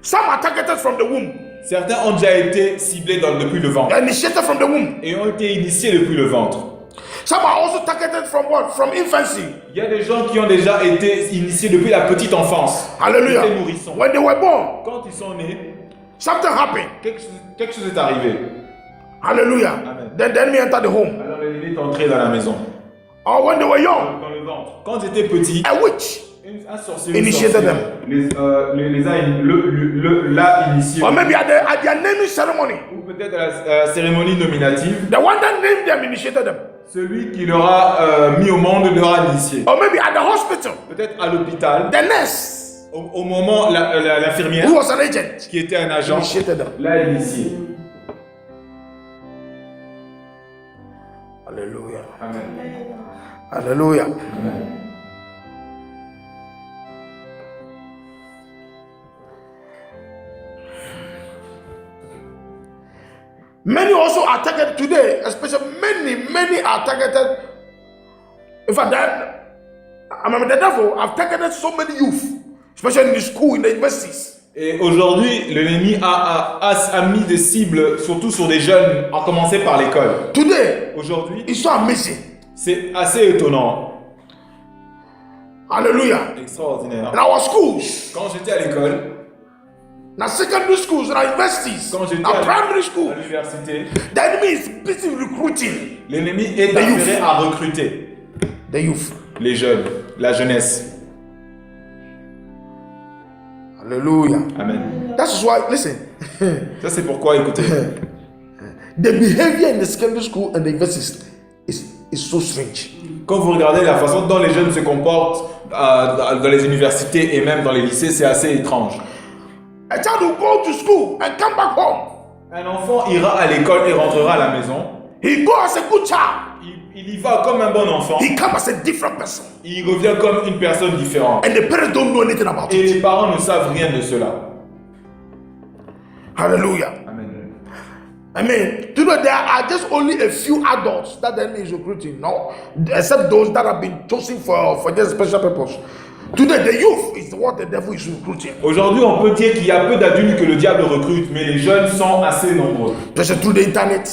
Some are targeted from the womb, Certains ont déjà été ciblés depuis le ventre initiated from the womb. et ont été initiés depuis le ventre. Some are also targeted from what? From infancy. Il y a des gens qui ont déjà été initiés depuis la petite enfance. Hallelujah. Des nourrissons. When they were born, Quand ils sont nés, something happened. quelque chose est arrivé. Hallelujah. Amen. Then the enemy entered the home. Alors l'ennemi est entré dans la maison. Or when they were young, Dans le ventre. Quand ils étaient petits, a witch. un sorcier Initiated them. l'a initié. Or maybe at their naming ceremony, Ou peut-être à la cérémonie nominative, the one that named them initiated them. celui qui leur a mis au monde leur a initié. Or maybe at the hospital, Peut-être à l'hôpital, the nurse, au moment, l'infirmière, who was an agent, qui était un agent, initiated them. l'a initié. Hallelujah. Amen. Hallelujah. Amen. Many also are targeted today, especially many are targeted. In fact, the devil have targeted so many youth, especially in the school, in the universities. Et aujourd'hui, l'ennemi a mis des cibles, surtout sur des jeunes, à commencer par l'école. Today, Aujourd'hui, it's so amazing. c'est assez étonnant, Hallelujah. extraordinaire. In our schools, Quand j'étais à l'école, now secondary schools, now universities, quand j'étais now primary schools, à l'université, the enemy is busy recruiting l'ennemi est affairé à recruter the youth. les jeunes, la jeunesse. Hallelujah. Amen. That's why, listen, Ça c'est pourquoi, écoutez, the behavior in the secondary school and the universities is so strange. quand vous regardez la façon dont les jeunes se comportent dans les universités et même dans les lycées, c'est assez étrange. A child will go to school and come back home. Un enfant ira à l'école et rentrera à la maison. He go as a good child. Il y va comme un bon enfant. He come as a different person. Il revient comme une personne différente. And the parents don't know anything about Et it. les parents ne savent rien de cela. Hallelujah. Amen. I mean, today there are just only a few adults that the enemy is recruiting, no? Except those that have been chosen for this special purpose. Today, the youth is what the devil is recruiting. Aujourd'hui, on peut dire qu'il y a peu d'adultes que le diable recrute, mais les jeunes sont assez nombreux. Just through the internet,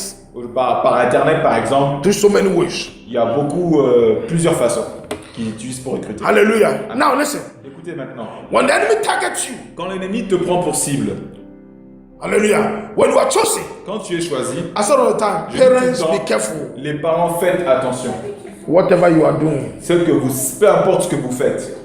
Par Internet, par exemple, through so many ways. il y a plusieurs façons qu'ils utilisent pour recruter. Hallelujah. Now listen. Écoutez maintenant, When the enemy targets you, quand l'ennemi te prend pour cible, hallelujah. When you are chosen, quand tu es choisi, I said all the time, je dis tout le parents, temps, be careful. les parents, faites attention. Whatever you are doing. Peu importe ce que vous faites.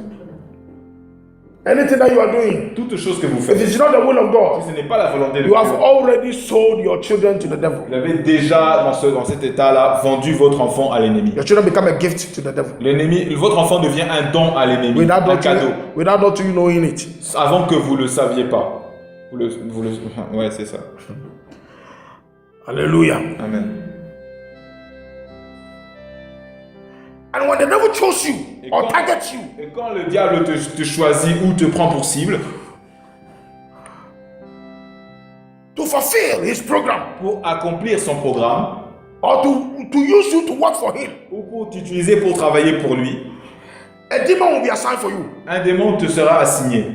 anything that you are doing, Toute chose que vous if faites, it's not the will of si God, ce n'est pas la volonté de you have Dieu, already sold your children to the devil. vous avez déjà, dans cet état-là, vendu votre enfant à l'ennemi. Your children become a gift to the devil. L'ennemi, votre enfant devient un don à l'ennemi, un cadeau, Without not you knowing it. avant que vous ne le saviez pas. Ouais, c'est ça. Hallelujah. Amen. And when the devil chose you or targets you, Et quand le diable te choisit ou te prend pour cible, to fulfill his program pour accomplir son programme, or to use you to work for him, ou pour t'utiliser pour travailler pour lui, a demon will be assigned for you, un démon te sera assigné,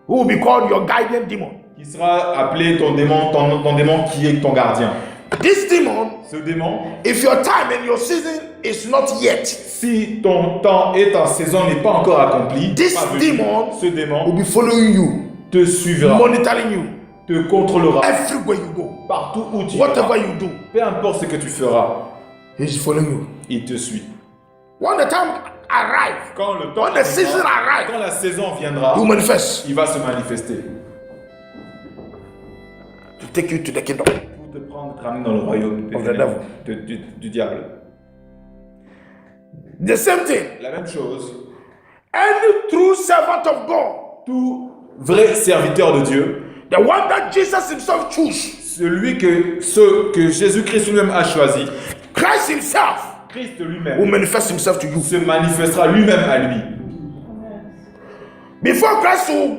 who will be called your guardian demon. qui sera appelé ton démon qui est ton gardien. This demon, Ce démon, if your time and your season is not yet, si ton temps et ta saison n'est pas encore accompli, this pas venu, demon ce will démon be following you, te suivra, monitoring you, te contrôlera everywhere you go, partout où tu iras. whatever you do, Peu importe ce que tu feras, he's following you. il te suit. When the time arrives, Quand le temps when the season viendra, arrives, quand la saison viendra, you manifest il va se manifester to take you to the kingdom. pour te prendre, te ramener dans le royaume Of the devil. du diable. The same thing. La même chose, Any true servant of God, tout vrai serviteur de Dieu, the one that Jesus himself chose, celui que Jésus-Christ lui-même a choisi, Christ himself Christ will lui-même, manifest himself to you. se manifestera lui-même à lui. Before Christ will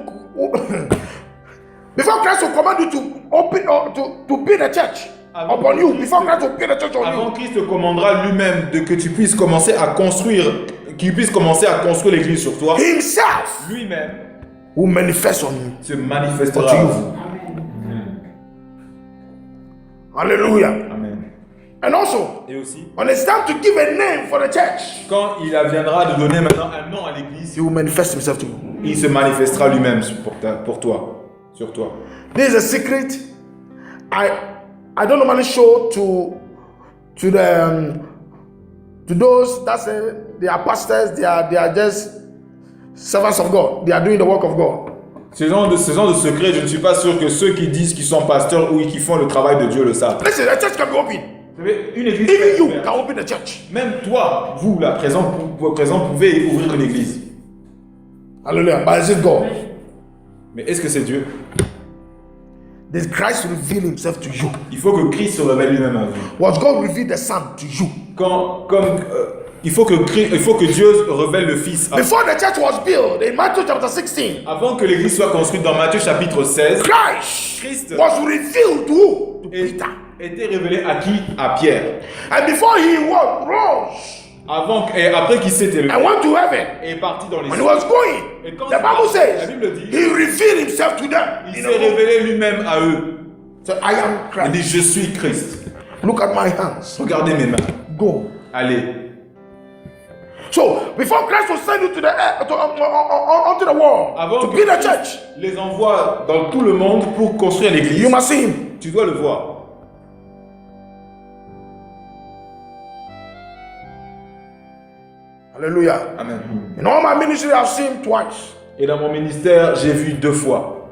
command you to open or to build a church upon you, before Christ will build a church on Avant you, Christ te commandera lui-même que tu puisses commencer à construire, qu'il puisse commencer à construire l'église sur toi, himself lui-même will manifest on you. se manifestera Unto à you. vous. Hallelujah. Amen. And also, Et aussi, when it's time to give a name for the church, quand il viendra de donner maintenant un nom à l'église, he will manifest himself to you. il se manifestera lui-même pour toi, sur toi. This is a secret I don't normally show to those that say they are pastors, they are just servants of God. They are doing the work of God. Ce genre de secret, je ne suis pas sûr que ceux qui disent qu'ils sont pasteurs ou qui font le travail de Dieu le savent. Listen, the church can be open. Vous savez, une église, Even you peut être can ouverte. open the church. Même toi, vous là présent, pouvez ouvrir une église. Hallelujah. But is it God? Mais est-ce que c'est Dieu? Did Christ reveal himself to you? Il faut que Christ se révèle lui-même à vous. Was God reveal the Son to you? Il faut que Dieu révèle le Fils. Before the church was built in Matthew chapter 16, Avant que l'église soit construite dans Matthieu chapitre 16, Christ was revealed to who? To Peter. était révélé à qui? À Pierre. And before he rose Et après qu'il s'était levé and went to heaven, et est parti dans les when he cieux, was going, Et quand the Bible la says Bible dit, he revealed himself to them. il in s'est a moment. révélé lui-même à eux. So I am Il dit, Christ. je suis Christ. Look at my hands. Regardez mes mains. Go. Allez. So before Christ will send you to the onto the world Avant to que build a Christ church, les envoie dans tout le monde pour construire l'église, you must see him. tu dois le voir. Hallelujah. Amen. In all my ministry, I've seen him twice. Et dans mon ministère, j'ai vu 2 fois.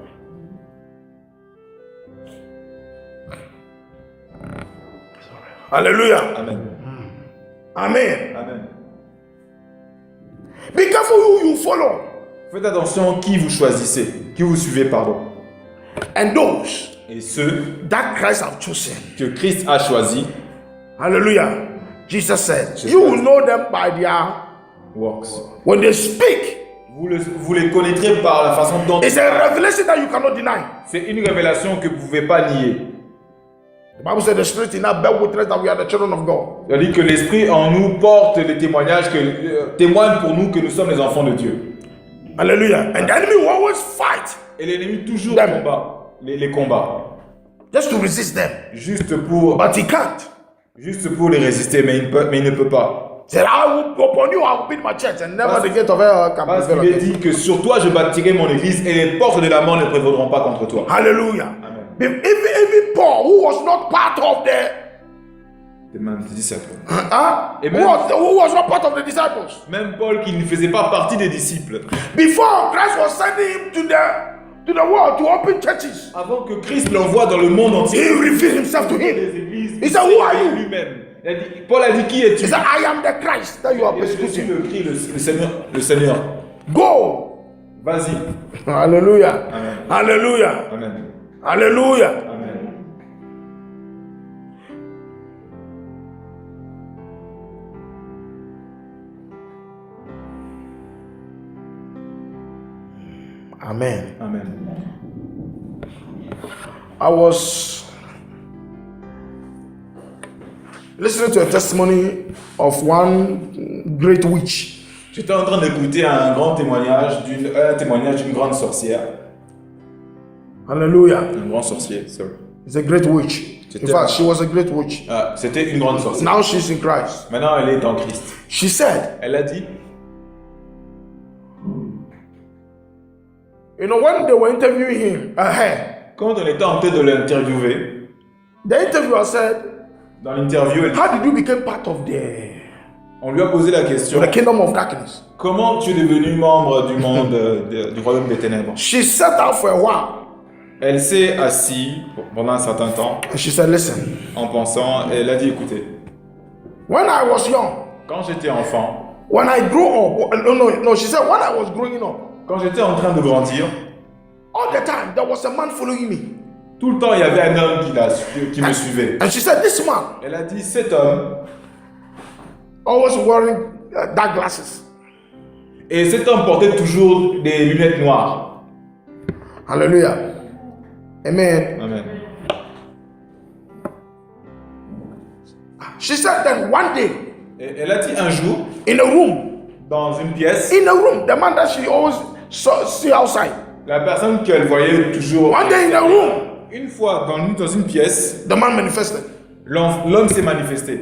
Hallelujah. Amen. Amen. Amen. Be careful who you follow Faites attention qui vous choisissez, qui vous suivez, pardon. and those Et ceux that Christ have chosen. que Christ a choisis, Hallelujah. Jesus said, you will know them by their, works. when they speak. Vous les connaîtrez par la façon dont... It's a revelation that you cannot deny. C'est une révélation que vous ne pouvez pas nier. The Bible said the Spirit in us bear witness that we are the children of God. C'est-à-dire que l'Esprit en nous porte les témoignages, témoigne pour nous que nous sommes les enfants de Dieu. Hallelujah. And the enemy will always fight Et l'ennemi toujours Them. combat, les combats, just to resist them. juste pour But he can't. les résister, mais il ne peut pas. Said, I will upon you, I will build my church, and never Parce- the gate of hell can Parce prevail qu'il est against it. dit que sur toi je bâtirai mon église et les portes de la mort ne prévaudront pas contre toi. Hallelujah. Amen. Even Paul, who was not part of Des disciples. Huh? Et Who même- was not part of the disciples? Même Paul qui ne faisait pas partie des disciples. Before Christ was sending him to the world to open churches, Avant que Christ l'envoie dans le monde entier, he revealed himself to him. les églises, He said, "Who are you?" lui-même. Paul a dit, qui es-tu? He said, I am the Christ that you are Je suis persecuting. le Christ, le Seigneur. Go. Vas-y. Hallelujah. Amen. Hallelujah. Amen. Hallelujah. Amen. Amen. Amen. I was listening to a testimony of one great witch. J'étais en train d'écouter un témoignage d'une grande sorcière. Hallelujah. Un grand sorcier, sorry. It's a great witch. In fact, she was a great witch. Ah, c'était une grande sorcière. Now she's in Christ. Maintenant, elle est en Christ. She said, Elle a dit, you know, when they were interviewing her, quand on était en train de l'interviewer, the interviewer said, dans l'interview, how did you become part of on lui a posé la question, the kingdom of darkness? comment tu es devenu membre du monde du royaume des ténèbres? She sat down for a while Elle s'est assise pendant un certain temps and she said, listen, en pensant, et elle a dit, écoutez, when I was young, quand j'étais enfant, when I grew up, no, she said, when I was growing up, quand j'étais en train de grandir, all the time there was a man following me. tout le temps il y avait un homme qui me suivait. And she said, this man Elle a dit, cet homme, always wearing dark glasses. et cet homme portait toujours des lunettes noires. Hallelujah. Amen. Amen. She said then one day, Et elle a dit un jour, in a room, dans une pièce, the man that she always see outside, la personne qu'elle voyait toujours, one day in a room, une fois dans une pièce, the man manifested. l'homme s'est manifesté.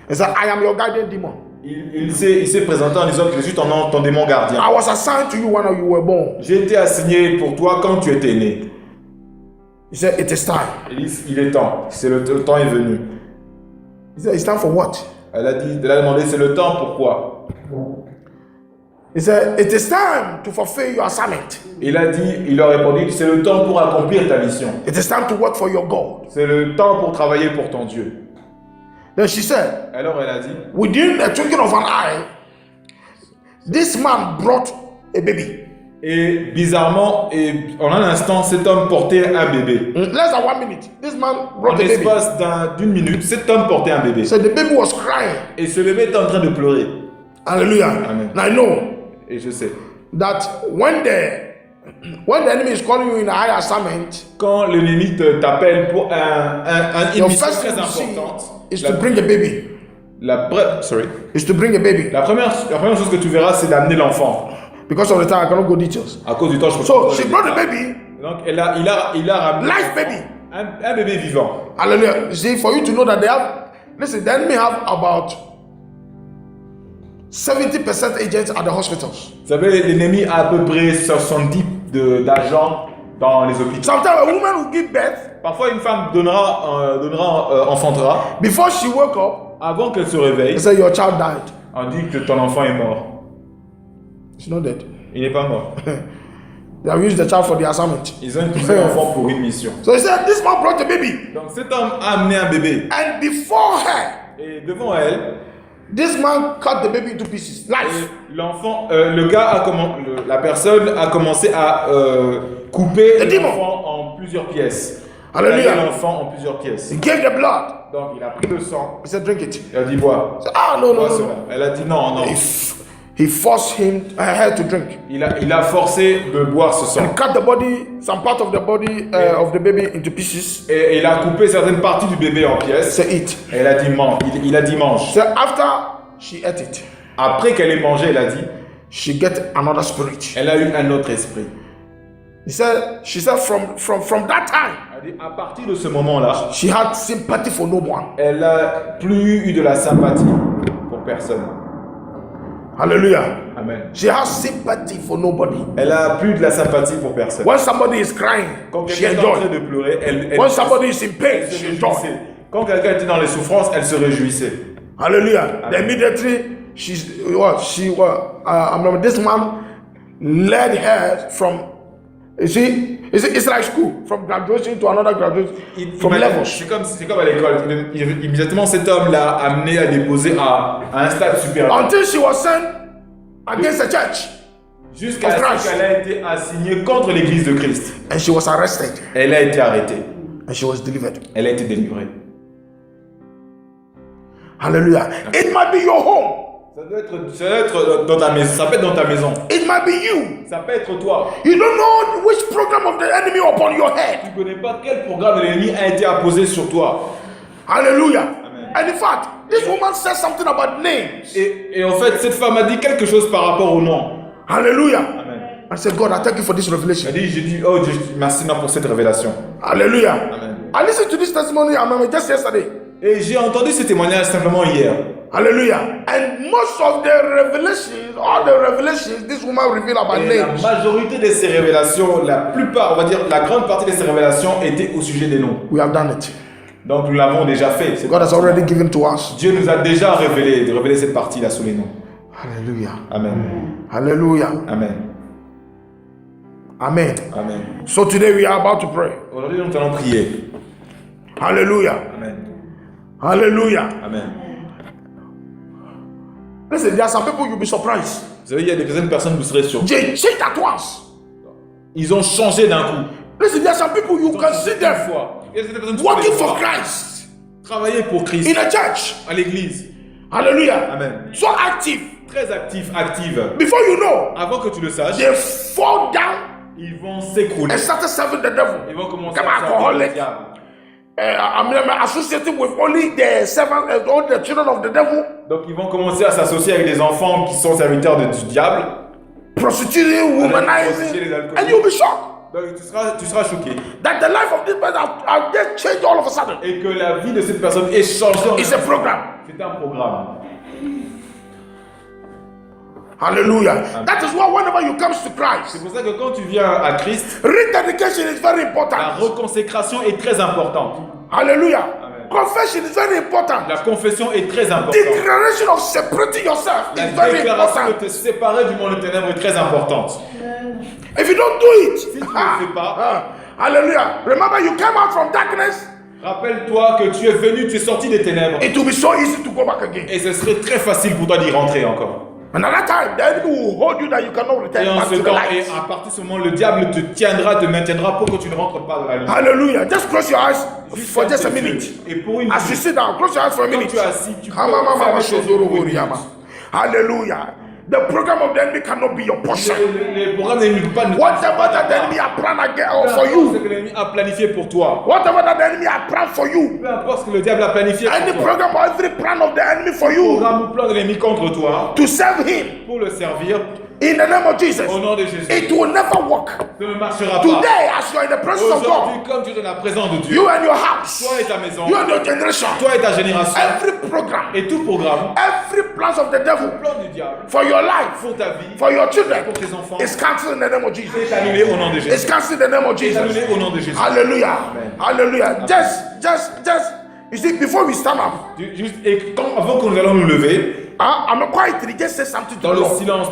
He said, I am your guardian demon. Il s'est présenté en disant que je suis ton démon gardien. I was assigned to you when you were born. J'ai été assigné pour toi quand tu étais né. He said, it is time. Il est temps. Le temps est venu. He said, it's time for what? Elle a demandé, c'est le temps pourquoi? He said, it is time to fulfill your assignment. Il a répondu, c'est le temps pour accomplir ta mission. It is time to work for your God. C'est le temps pour travailler pour ton Dieu. Then she said, Alors elle a dit, within the twinkling of an eye, this man brought a baby. et bizarrement, en un instant, cet homme portait un bébé. Less than 1 minute, this man En brought a baby. l'espace d'une minute, cet homme portait un bébé. So the baby was crying. Et ce bébé était en train de pleurer. Hallelujah. Amen. Now I know Et je sais, that when the enemy is calling you in a high assignment, quand l'ennemi t'appelle pour une your mission first très thing to see importante, is to bring a baby. Is to bring a baby. la première chose que tu verras, c'est d'amener l'enfant. Because of the time, I cannot go details. À cause du temps, je peux So pas. she brought the baby, Donc, il a ramené live baby. un bébé vivant. Hallelujah. You see, for you to know that the enemy have about 70% agents at the hospitals. Vous savez, l'ennemi a à peu près 70 d'agents dans les hôpitaux. Sometimes a woman will give birth. Parfois, une femme enfantera. Before she woke up, Avant qu'elle se réveille, they say your child died. on dit que ton enfant est mort. She's not dead. Il n'est pas mort. They have used the child for the assignment. Ils ont utilisé l'enfant pour une mission. So he said, this man brought a baby. Donc cet homme a amené un bébé. And before her, Et devant elle, this man cut the baby into pieces. Life. l'enfant, la personne a commencé à couper Le démon. l'enfant en plusieurs pièces. Hallelujah. Tailler l'enfant en plusieurs pièces. He gave the blood. Donc il a pris le sang. He said, drink it. Il a dit bois. He said, ah, no, no, Bois no, cela. no. Elle a dit non, non. He forced her to drink. Il a forcé de boire ce sang. And cut the body, some part of the body of the baby into pieces. Et il a coupé certaines parties du bébé en pièces. Say eat. Et elle a dit mange. Il a dit mange. So after she ate it, Après qu'elle ait mangé, elle a dit, she get another spirit. elle a eu un autre esprit. She said from that time, Elle a dit, à partir de ce moment-là, she had sympathy for no one. elle n'a plus eu de la sympathie pour personne. Hallelujah. Amen. She has sympathy for nobody. Elle a plus de la sympathie pour personne. When somebody is crying, Quand she quelqu'un est en train enjoys. de pleurer, elle When somebody is in pain, se she réjouissait. enjoys. Quand quelqu'un était dans les souffrances, elle se réjouissait. Hallelujah. Amen. Then immediately this man led her from, you see, it's like school, from graduation to another graduation, from levels. C'est comme à l'école. Immédiatement, cet homme l'a amené à déposer à un stade supérieur. Until she was sent against the church. Jusqu'à ce qu'elle a été assignée contre l'église de Christ. And she was arrested. Elle a été arrêtée. And she was delivered. Elle a été délivrée. Hallelujah. It might be your home. Ça doit être dans ta maison. Ça peut être dans ta maison. It might be you. Ça peut être toi. You don't know which program of the enemy upon your head. Tu ne connais pas quel programme de l'ennemi a été apposé sur toi. Hallelujah. Amen. And in fact, this woman said something about names. Et en fait, cette femme a dit quelque chose par rapport au nom. Hallelujah. Amen. I said, God, I thank you for this revelation. J'ai dit, oh Dieu, merci pour cette révélation. Hallelujah. Amen. I listened to this testimony just yesterday. Et j'ai entendu ce témoignage simplement hier. Hallelujah. And most of the revelations, all the revelations, this woman revealed about Et la names. majorité de ces révélations, la plupart, on va dire la grande partie de ces révélations étaient au sujet des noms. We have done it. Donc nous l'avons déjà fait. God has already given to us. Dieu nous a déjà révélé cette partie-là sous les noms. Hallelujah. Amen. Hallelujah. Amen. Amen. Amen. So today we are about to pray. Aujourd'hui, nous allons prier. Hallelujah. Amen. Hallelujah. Amen. Listen, there are some people you'll be surprised. Vous savez, il y a des personnes, vous serez surpris. They changed at once. Ils ont changé d'un coup. Listen, there are some people you can see them Il y a des personnes qui working peuvent for voir. Christ Travailler pour Christ in a church. à l'église. Hallelujah. Amen. So active. Très active. Before you know, Avant que tu le saches, they fall down ils vont s'écrouler. and started serving the devil. Ils vont commencer Come à servir le alcoholic. diable. I'm associated with only the servants and all the children of the devil. Donc ils vont commencer à s'associer avec des enfants qui sont serviteurs du diable. Prostituting, womanizing, and you'll be shocked Donc tu seras choqué. that the life of this person have just changed all of a sudden. Et que la vie de cette personne est changée. It's a program. C'est un programme. Hallelujah. That is why whenever you come to Christ, C'est pour ça que quand tu viens à Christ, rededication is very la important. reconsécration est très importante. Hallelujah. Amen. Confession is very important. La confession est très importante. Declaration of separating yourself La is very déclaration de important. te séparer du monde de ténèbres est très importante. If you don't do it, Si tu ne le fais pas, hallelujah. Remember, you came out from darkness. rappelle-toi que tu es venu, tu es sorti des ténèbres. It will be so easy to go back again. Et ce serait très facile pour toi d'y rentrer encore. And at that time, the enemy will hold you that you cannot return Et en back ce to the temps, light. et à partir de ce moment, le diable te tiendra, te maintiendra pour que tu ne rentres pas dans la lumière. Hallelujah. Just close your eyes for just a tes minute. yeux. Et pour une As you sit down, close your eyes for a quand minute. tu es assis, tu peux faire des choses pour une minute. Hallelujah. The program of the enemy cannot be your portion. Les programmes de l'ennemi ne peuvent pas Whatever that the enemy has planned again for ce you, que l'ennemi a planifié pour toi. whatever that the enemy has planned for you, Peu importe ce que le diable a planifié any pour toi. program or every plan of the enemy for you Programme ou plan de l'ennemi contre toi, to serve him pour le servir, in the name of Jesus, au nom de Jésus, it will never work. ne marchera pas. Today, as you are in the presence of Aujourd'hui, God, comme tu es dans la présence de Dieu, you and your house, toi et ta maison, you and your generation, toi et ta génération, every program, et tout programme, every plans of the devil plan du diable, for your life, pour ta vie, for your children, pour tes enfants, is cancelled in the name of Jesus. est annulé au nom de It's Jésus. cancelled in the name of Est Jesus. annulé au nom de Jésus. Hallelujah. Amen. Hallelujah. Just, you see, before we stand up, Et avant que nous allons nous lever, I'm not quiet. Just say something to dans the le Lord. silence,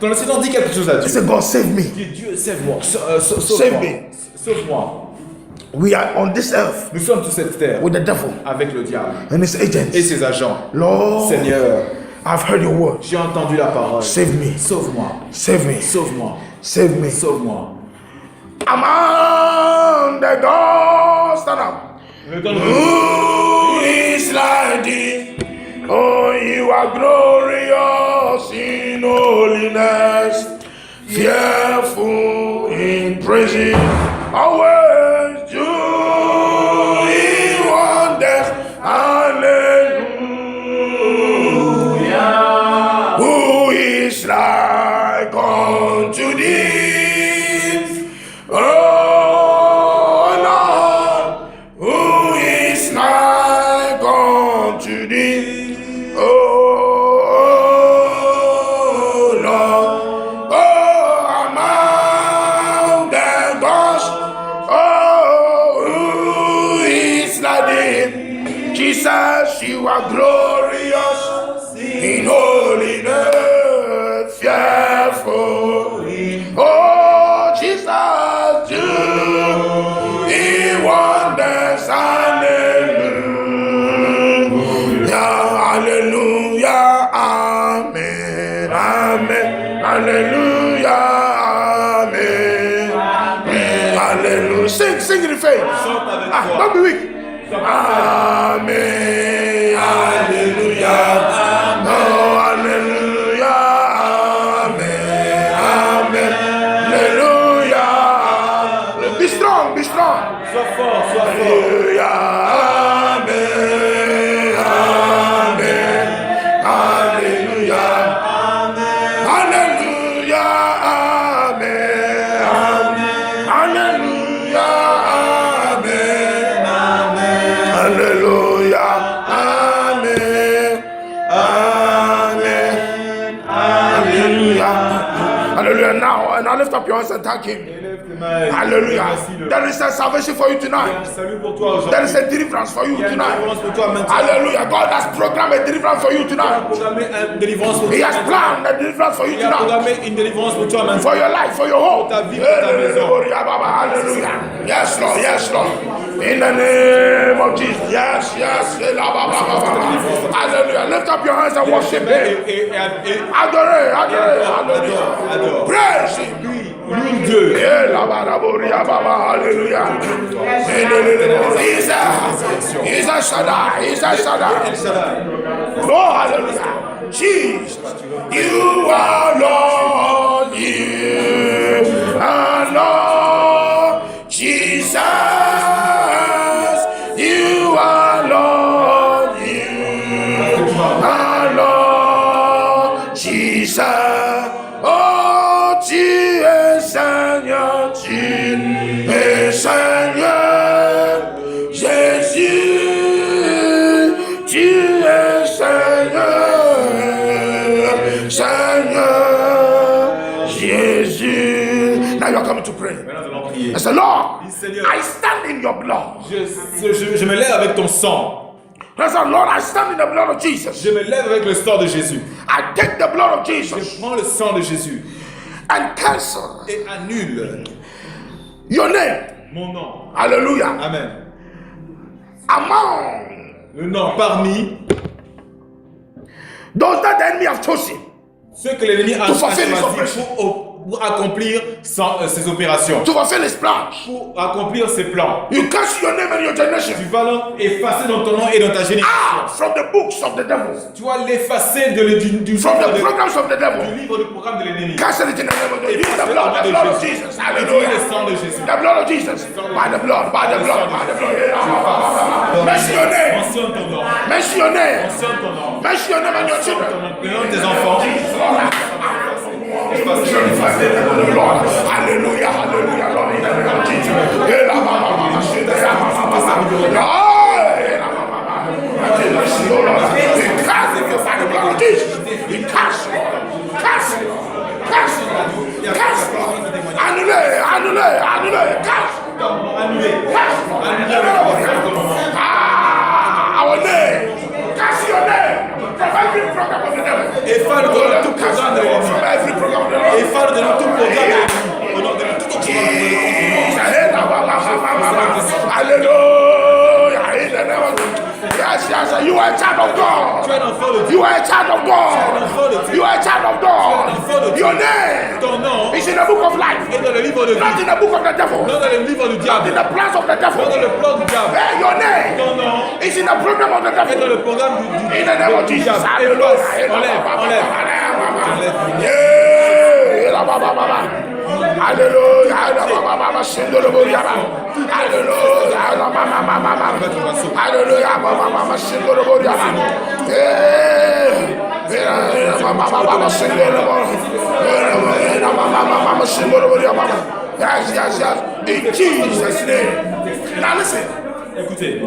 dans le silence, dis quelque chose à Dieu. Say, God, save me. Dis, Dieu, sauve-moi, Save sauve-moi, me. sauve-moi. We are on this earth Nous sommes sur cette terre with the devil avec le diable and his et agents. ses agents. Lord, Seigneur, I've heard your word. j'ai entendu la parole. Save me. Sauve-moi, Save me. sauve-moi, Save me. sauve-moi. Among the gods, stand up. Le temps de- Who is like thee? Oh, you are glorious in holiness, fearful in praising, always doing wonders. Hallelujah. Who is like unto thee? Oh Lord, who is like unto thee? Oh Lord, oh among the gods, oh who is like thee? Jesus, you are glorious in holiness, fearful. Oh, Jesus, do in wonders, hallelujah, hallelujah, amen, amen, hallelujah, amen, hallelujah. Sing in faith. Don't be weak. Amen, hallelujah, oh, hallelujah, amen, amen, hallelujah. Be strong, be strong. Sois fort, sois fort. Hallelujah, amen, amen, hallelujah, hallelujah, amen, hallelujah, amen, hallelujah, amen, amen, hallelujah, hallelujah. Now lift up your hands and thank him. Hallelujah. There is a salvation for you tonight. There is a deliverance for you tonight. Hallelujah. God has programmed a deliverance for you tonight. He has planned a deliverance for you tonight. For your life, for your home. Hallelujah. Yes, Lord. Yes, Lord. In the name of Jesus. Yes, yes. Hallelujah. Lift up your hands and worship him. Adore. Hallelujah. Praise him. Dieu. Hallelujah. He's a Shaddai. He's a Shaddai. Oh, hallelujah. Jesus, you are Lord. You are Lord. Jesus, you are Lord. You are Lord. Jesus. Oh, tu es Seigneur, tu es Seigneur, Jésus, tu es Seigneur, Seigneur, Jésus. Now you are coming to pray. I say, Lord, I stand in your blood. Je me lève avec ton sang. I say, Lord, I stand in the blood of Jesus. Je me lève avec le sang de Jésus. I take the blood of Jesus. Je prends le sang de Jésus and cancel et annule your name. Mon nom. Hallelujah. Amen. Among le nom parmi those that the enemy have chosen, ceux que l'ennemi a choisi pour accomplir ses opérations, to fulfill his plans, pour accomplir ses plans. You cancel your name and your generation. Tu vas l'effacer dans ton nom et dans ta génération. From the books of the devil. Tu vas l'effacer du from the programs of the devil. Du livre du programme de l'ennemi. Cancel it in the name of the blood of Jesus. Hallelujah. Le sang de Jésus. The blood of Jesus. By the blood. Mention your name. Mentionne ton nom. Mention your name. Mentionne ton nom. Mention your name and your children. Le nom de tes enfants. Hallelujah, hallelujah, Lord, in the name of Jesus. Our name, cast your name from every program of the devil. Efface de tout programme de l'ennemi. Efface de tout programme de l'ennemi. Au nom de tout Hallelujah. Yes, you are a child of God. You are a child of God. You are a child of God. Your name is in the book of life. Not in the book of the devil. Not in the plans of the devil. Your name is in the program of the devil. In the name of Jesus. Hallelujah. Hallelujah. Yes. In Jesus' name. Now listen. Écoutez,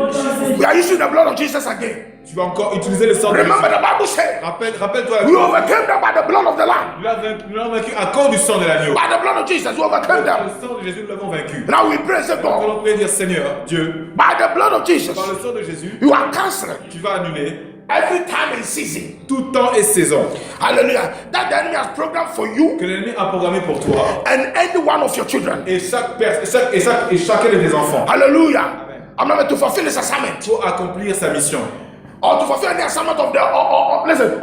we are using the blood of Jesus again. Tu vas encore utiliser le sang de Jésus. Remember the Bible said, rappelle-toi. We overcame them by the blood of the Lamb. Nous l'avons vaincu à cause du sang de l'agneau. By the blood of Jesus, we overcame them. Le sang de Jésus, nous l'avons vaincu. Now we praise the God. God. Nous dire Seigneur, Dieu. By the blood of Jesus, Par le sang de Jésus, you are canceling tu vas annuler every time and season. tout temps et saison Hallelujah. That the enemy has programmed for you que l'ennemi a programmé pour toi and any one of your children. et chacun de tes enfants Hallelujah. Amen. I'm not to fulfill his assignment pour accomplir sa mission. or to fulfill any assignment of the listen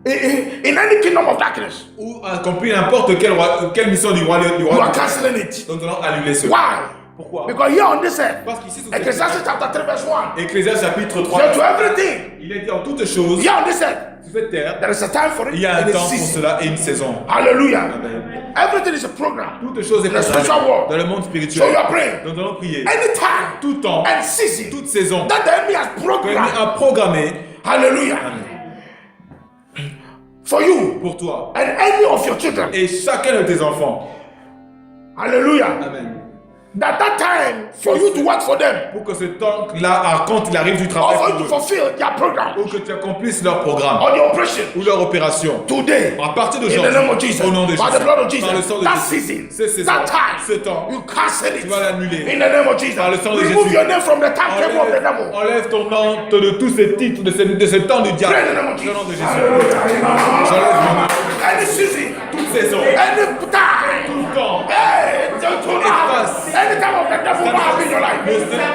in any kingdom of darkness. Ou accomplir n'importe quelle mission du roi. You are canceling it. Donc nous allons annuler cela. Why? Pourquoi? Because here on this earth, Parce qu'ici, sur cette Ecclesiastes chapter 3 verse 1, Ecclésiaste chapitre 3, says to everything, il est dit en toutes choses, here on this earth, sur cette terre, there is a time for it il y a un and a temps pour season. cela et une saison. Hallelujah. Amen. Everything is a program. Toutes choses est In the spiritual world. dans le monde So spirituel. you are praying. Donc nous allons prier. Anytime Tout temps, and season toute saison, that the enemy has que l'ennemi programmed. a programmé Hallelujah. For you pour toi and any of your children. et chacun de tes enfants. Hallelujah. Amen. That time for you to work for them Pour que ce temps-là, quand il arrive du or travail for you to pour eux, fulfill their program ou que tu accomplisses leur programme or the operation ou leur opération, today. à partir In the d'aujourd'hui, name of Jesus, au nom de by Jésus, the blood of par le Jesus, sang de that Jésus, season, ces saisons, that time, ce temps, you cancel it. tu vas l'annuler. In the name of Jesus, Par le sang de remove Jésus. your name from the timetable of the devil. Enlève ton nom de tous ces titres, de ce temps du diable. Pray in the name of Au nom de Jesus. Jésus. J'enlève mon nom. Any season, Toute saison, any tout time, temps, hey, any time of the devil will not be in your life.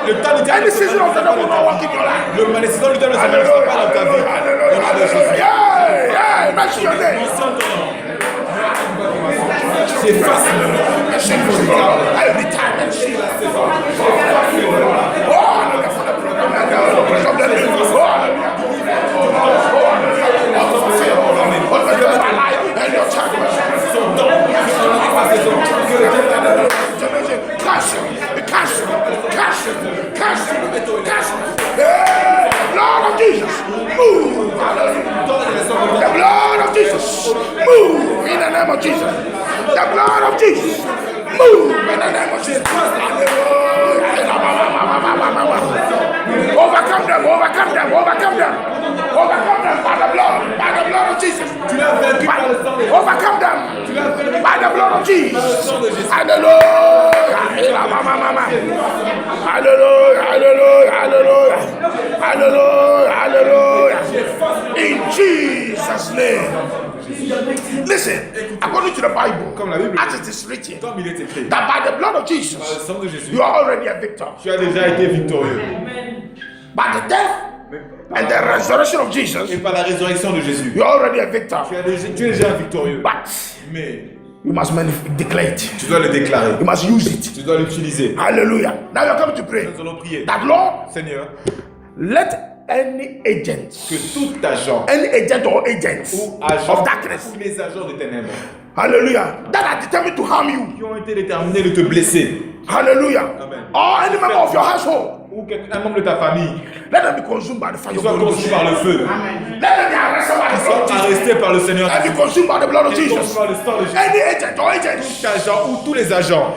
le temps du diable Any ne se season of the devil will not manifestera work in your life. pas. La saison du diable ne se manifestera pas dans ta vie. Au nom de Jésus. Yeah, mention your name. Mentionne ton nom. C'est facile. Every time and see that saison. Oh, hallelujah, for the program and the operation of the devil. Oh, hallelujah. Oh, my life and your child. Son temps. Blood of Jesus, move. The blood of Jesus, move in the name of Jesus. The blood of Jesus, move in the name of Jesus. Overcome them, overcome them, overcome them. Overcome them by the blood of Jesus. Tu l'as vaincu par le sang de Jésus. Overcome them by the blood of Jesus. Hallelujah. Hallelujah. Hallelujah. Hallelujah. Hallelujah. Hallelujah. In Jesus' name. Listen, according to the Bible, Comme la Bible, as it is written, comme il est écrit, that by the blood of par le Jesus, sang de Jésus, you are already a victor. tu as déjà été victorieux. By the death and the resurrection of Jesus, Et par la résurrection de Jésus, you are already a victor. tu es déjà victorieux. But Mais you must declare it. tu dois le déclarer. You must use it. Tu dois l'utiliser. Hallelujah. Now you're coming to pray. Nous allons prier. That Lord, Seigneur, let any agent, que tout agent any agent or agents ou agent, of darkness, tous les agents de ténèbres hallelujah, that are determined to harm you, qui ont été déterminés de te blesser, hallelujah, Amen. or any member of your household, ou un membre de ta famille, let them be consumed by the fire qui of soit the Holy conçu Ghost. par le feu, Let them be arrested by the blood soit of Jesus. arrêté par le Seigneur, And be consumed by the blood of et conçu Jesus. par le sang de Jésus. Any agent or agents, Tout agent ou tous les agents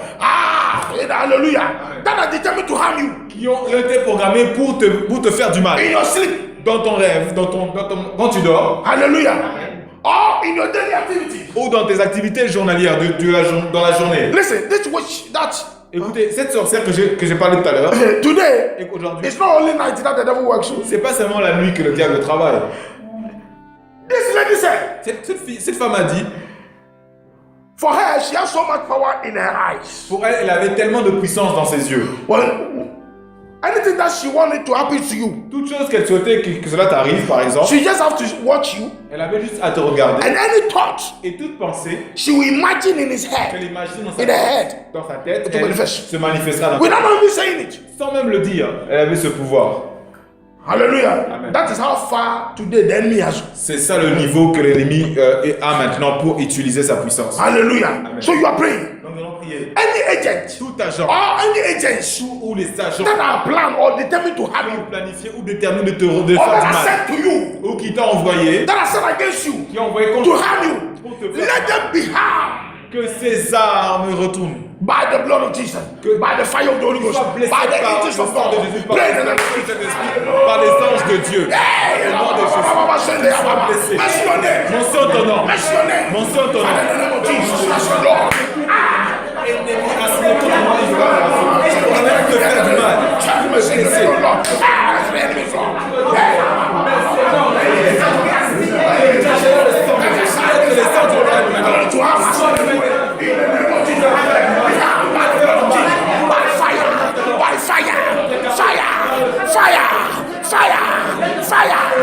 hallelujah, that are determined to harm you qui ont été programmés pour te faire du mal in your sleep, dans ton rêve, quand tu dors, hallelujah, or in your daily activities. ou dans tes activités journalières dans la journée. Listen, this witch that Écoutez, cette sorcière que j'ai parlé tout à l'heure, today, et qu'aujourd'hui, it's not only night that the devil works you. c'est pas seulement la nuit que le diable travaille. This lady said, Cette femme a dit, for her, she has so much power in her eyes. pour elle, elle avait tellement de puissance dans ses yeux. Well, anything that she wanted to happen to you, Toute chose qu'elle souhaitait que cela t'arrive, par exemple, she just have to watch you, elle avait juste à te regarder and any thought et toute pensée she will imagine in his qu'elle head, imagine in her head, dans sa tête, It will elle manifest. se manifestera dans without even saying it. sans même le dire. Elle avait ce pouvoir. Hallelujah. Amen. That is how far today the enemy has. C'est ça le niveau que l'ennemi a maintenant pour utiliser sa puissance. Hallelujah. Amen. So you are praying. Donc nous allons prier. Any agent Tout agent or any agents ou les agents that are planned or determined to harm you, planifiés ou déterminés de or faire that are du mal, sent to you, ou qui t'ont envoyé, that are sent against you qui ont envoyé to contre harm you, pour te faire let them be harmed que ces armes retournent. by the blood of Jesus, by the fire of the Holy Ghost, Sois blessé by the par le angels of sang de God. Jésus, par Pray in the name le of Jesus. Saint-Esprit, par les anges de Dieu. Hey, Au nom de Jésus. Sois blessé. mention your name. Mentionne ton nom. Mention your name. Mentionne ton Father, in the nom. name of Jesus, mention Lord. ennemi assigné contre moi, il va même te faire du mal.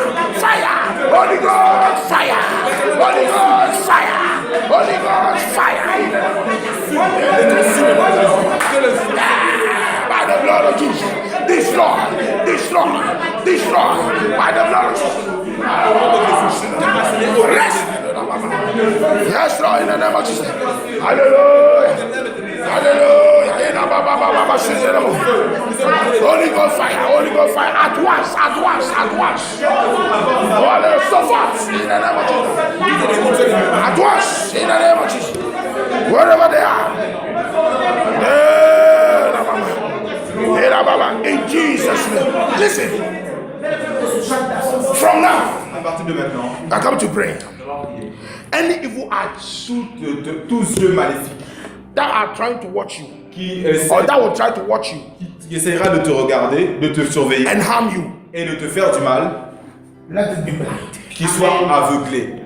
Holy Ghost fire! Holy Ghost fire! Holy Ghost fire! By the blood of Jesus, destroy, destroy, destroy. By the blood of Jesus. Rest. Yes, Lord, in the name of Jesus. Hallelujah. Hallelujah. Holy Ghost fire, Holy Ghost fire. At once, at once, at once. Hallelujah. So fast. In the name of Jesus. At once. In the name of Jesus. Wherever they are. In Jesus' name. Listen. From now, À partir de maintenant, I come to pray. Any evil eyes tous yeux maléfiques that are trying to watch you, or that will try to watch you, qui essaiera de te regarder, de te surveiller and harm you, et de te faire du mal, let it be blind. qui soit aveuglé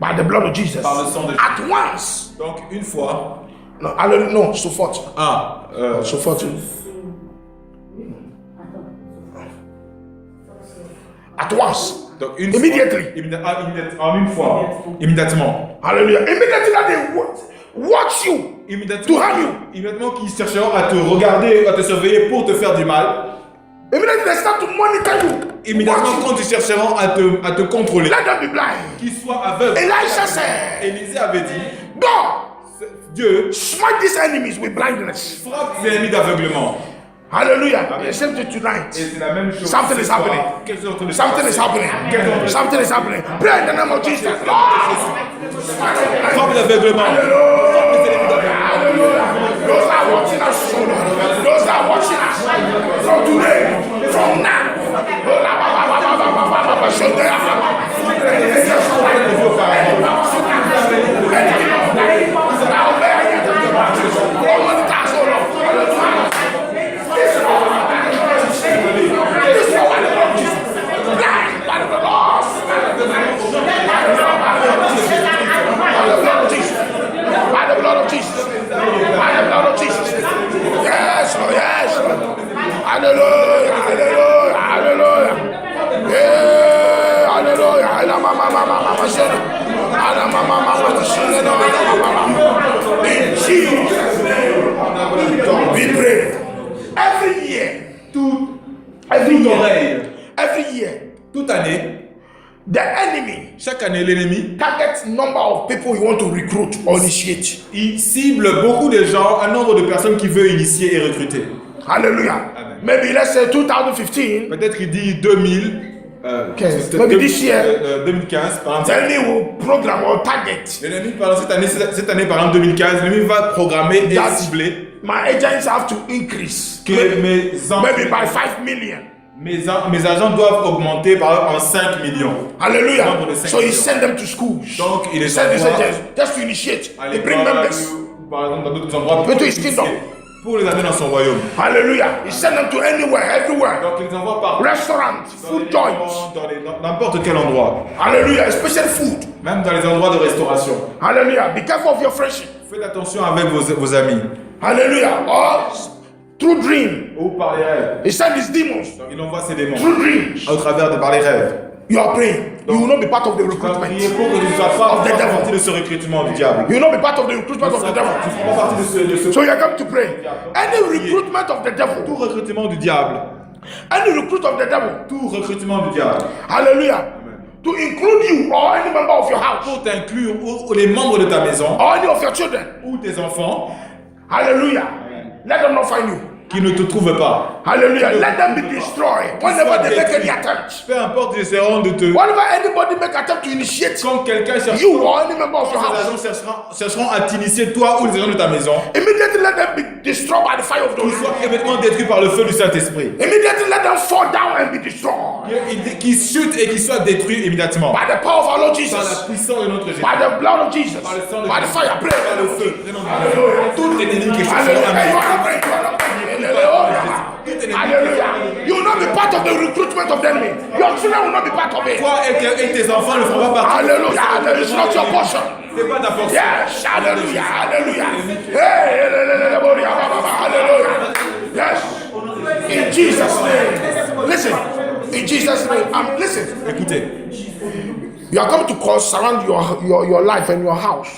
By the blood of Jesus. par le sang de Jésus. At once. Donc une fois, No, hallelujah. No, so forth. So forth. At once. donc une Immediately. fois, en une fois, immédiatement. Hallelujah. Immediately that they watch you. Immédiatement, To harm you. immédiatement qu'ils chercheront à te regarder, à te surveiller pour te faire du mal. Immediately they start to monitor you. Immédiatement Watch you. quand ils chercheront à te contrôler, Let them be blind. qu'ils soient aveugles. Elisha said, Élisée avait dit, God, Dieu smite these enemies with blindness. frappe les ennemis d'aveuglement. Hallelujah. Amen. The same thing tonight. Et c'est la même chose. Something ce is soir. happening. Quelque chose est en train de se Something passer. is happening. Quelque chose est en train de se Something is happening. Pray in the name of Jesus. Lord. Frappe l'aveuglement. Those are watching us. Those are watching us. From today, from now. By the blood of Jesus. By the blood of Jesus. Yes, Lord. Yes, Lord. Hallelujah. Hallelujah. Hallelujah. Yeah. Hallelujah. In Jesus' name, we pray. Every year, every year, Toute année, the enemy chaque année, l'ennemi, targets number of people you want to recruit or initiate. il cible beaucoup de gens, un nombre de personnes qu'il veut initier et recruter. Hallelujah. Amen. Maybe let's say 2015. Peut-être qu'il dit 2000, Maybe this year. 2015, par The exemple. enemy will program or target. L'ennemi, par exemple, cette année, par exemple 2015, l'ennemi va programmer et That cibler my agents have to increase. que Maybe by 5 million. mes agents doivent augmenter par exemple en 5 millions. Hallelujah. Nombre de 5 So he millions. send them to schools. Donc il les Send his envoie agents just to initiate. à They bring l'école, members. par exemple dans d'autres endroits But to his initier, kingdom. pour les amener dans son royaume. Hallelujah. He send them to anywhere, everywhere. Donc il les envoie par Restaurants, food joints. dans n'importe quel endroit, Hallelujah. Especially food. même dans les endroits de restauration. Hallelujah. Be careful of your friendship. Faites attention avec vos amis Hallelujah. Or through dream. ou par les rêves. He send his demons Donc il envoie ses démons through dreams. au travers par les rêves. You are praying. You will not be part of the Tu vas recruitment. prier pour que tu ne sois pas Of the devil. partie de ce recrutement du diable. You will not be part of the recruitment of the Tu devil. ne feras pas partie de ce So you are come to pray. Any recruitment of the tout devil. recrutement du diable. Any recruit of the devil. Tout recrutement du diable. Hallelujah. To include you or any member of your house. Pour t'inclure ou les membres de ta maison Or any of your children. ou tes enfants, Hallelujah. Let them not find you. qui ne te trouvent pas. Hallelujah. Let them be destroyed whenever they make any attempt. Peu importe, ils essaieront de te... Whenever anybody make attempt to initiate Quand quelqu'un cherche... you or any member of your Ces house, agents chercheront à t'initier toi ou les agents de ta maison. immediately let them be destroyed by the fire of the Qu'ils Holy soient Spirit. immédiatement détruits par le feu du Saint-Esprit. Immediately let them fall down and be destroyed Qu'ils chutent et qu'ils soient détruits immédiatement. by the power of our Lord Par la Jesus, puissance de notre Jésus. by the blood of Jesus, Par le sang de by the Jésus. fire. Pray. Par le feu. Tout ennemi qui cherche à Hallelujah. You will not be part of the recruitment of the enemy. Your children will not be part of it. toi et tes enfants ne feront pas partie. Hallelujah. It's not your portion. C'est pas ta portion. Yes. Hallelujah. Hallelujah. Hey. Hallelujah. Yes. In Jesus' name. Listen. In Jesus' name. Listen. Écoutez, You are coming to surround your life and your house.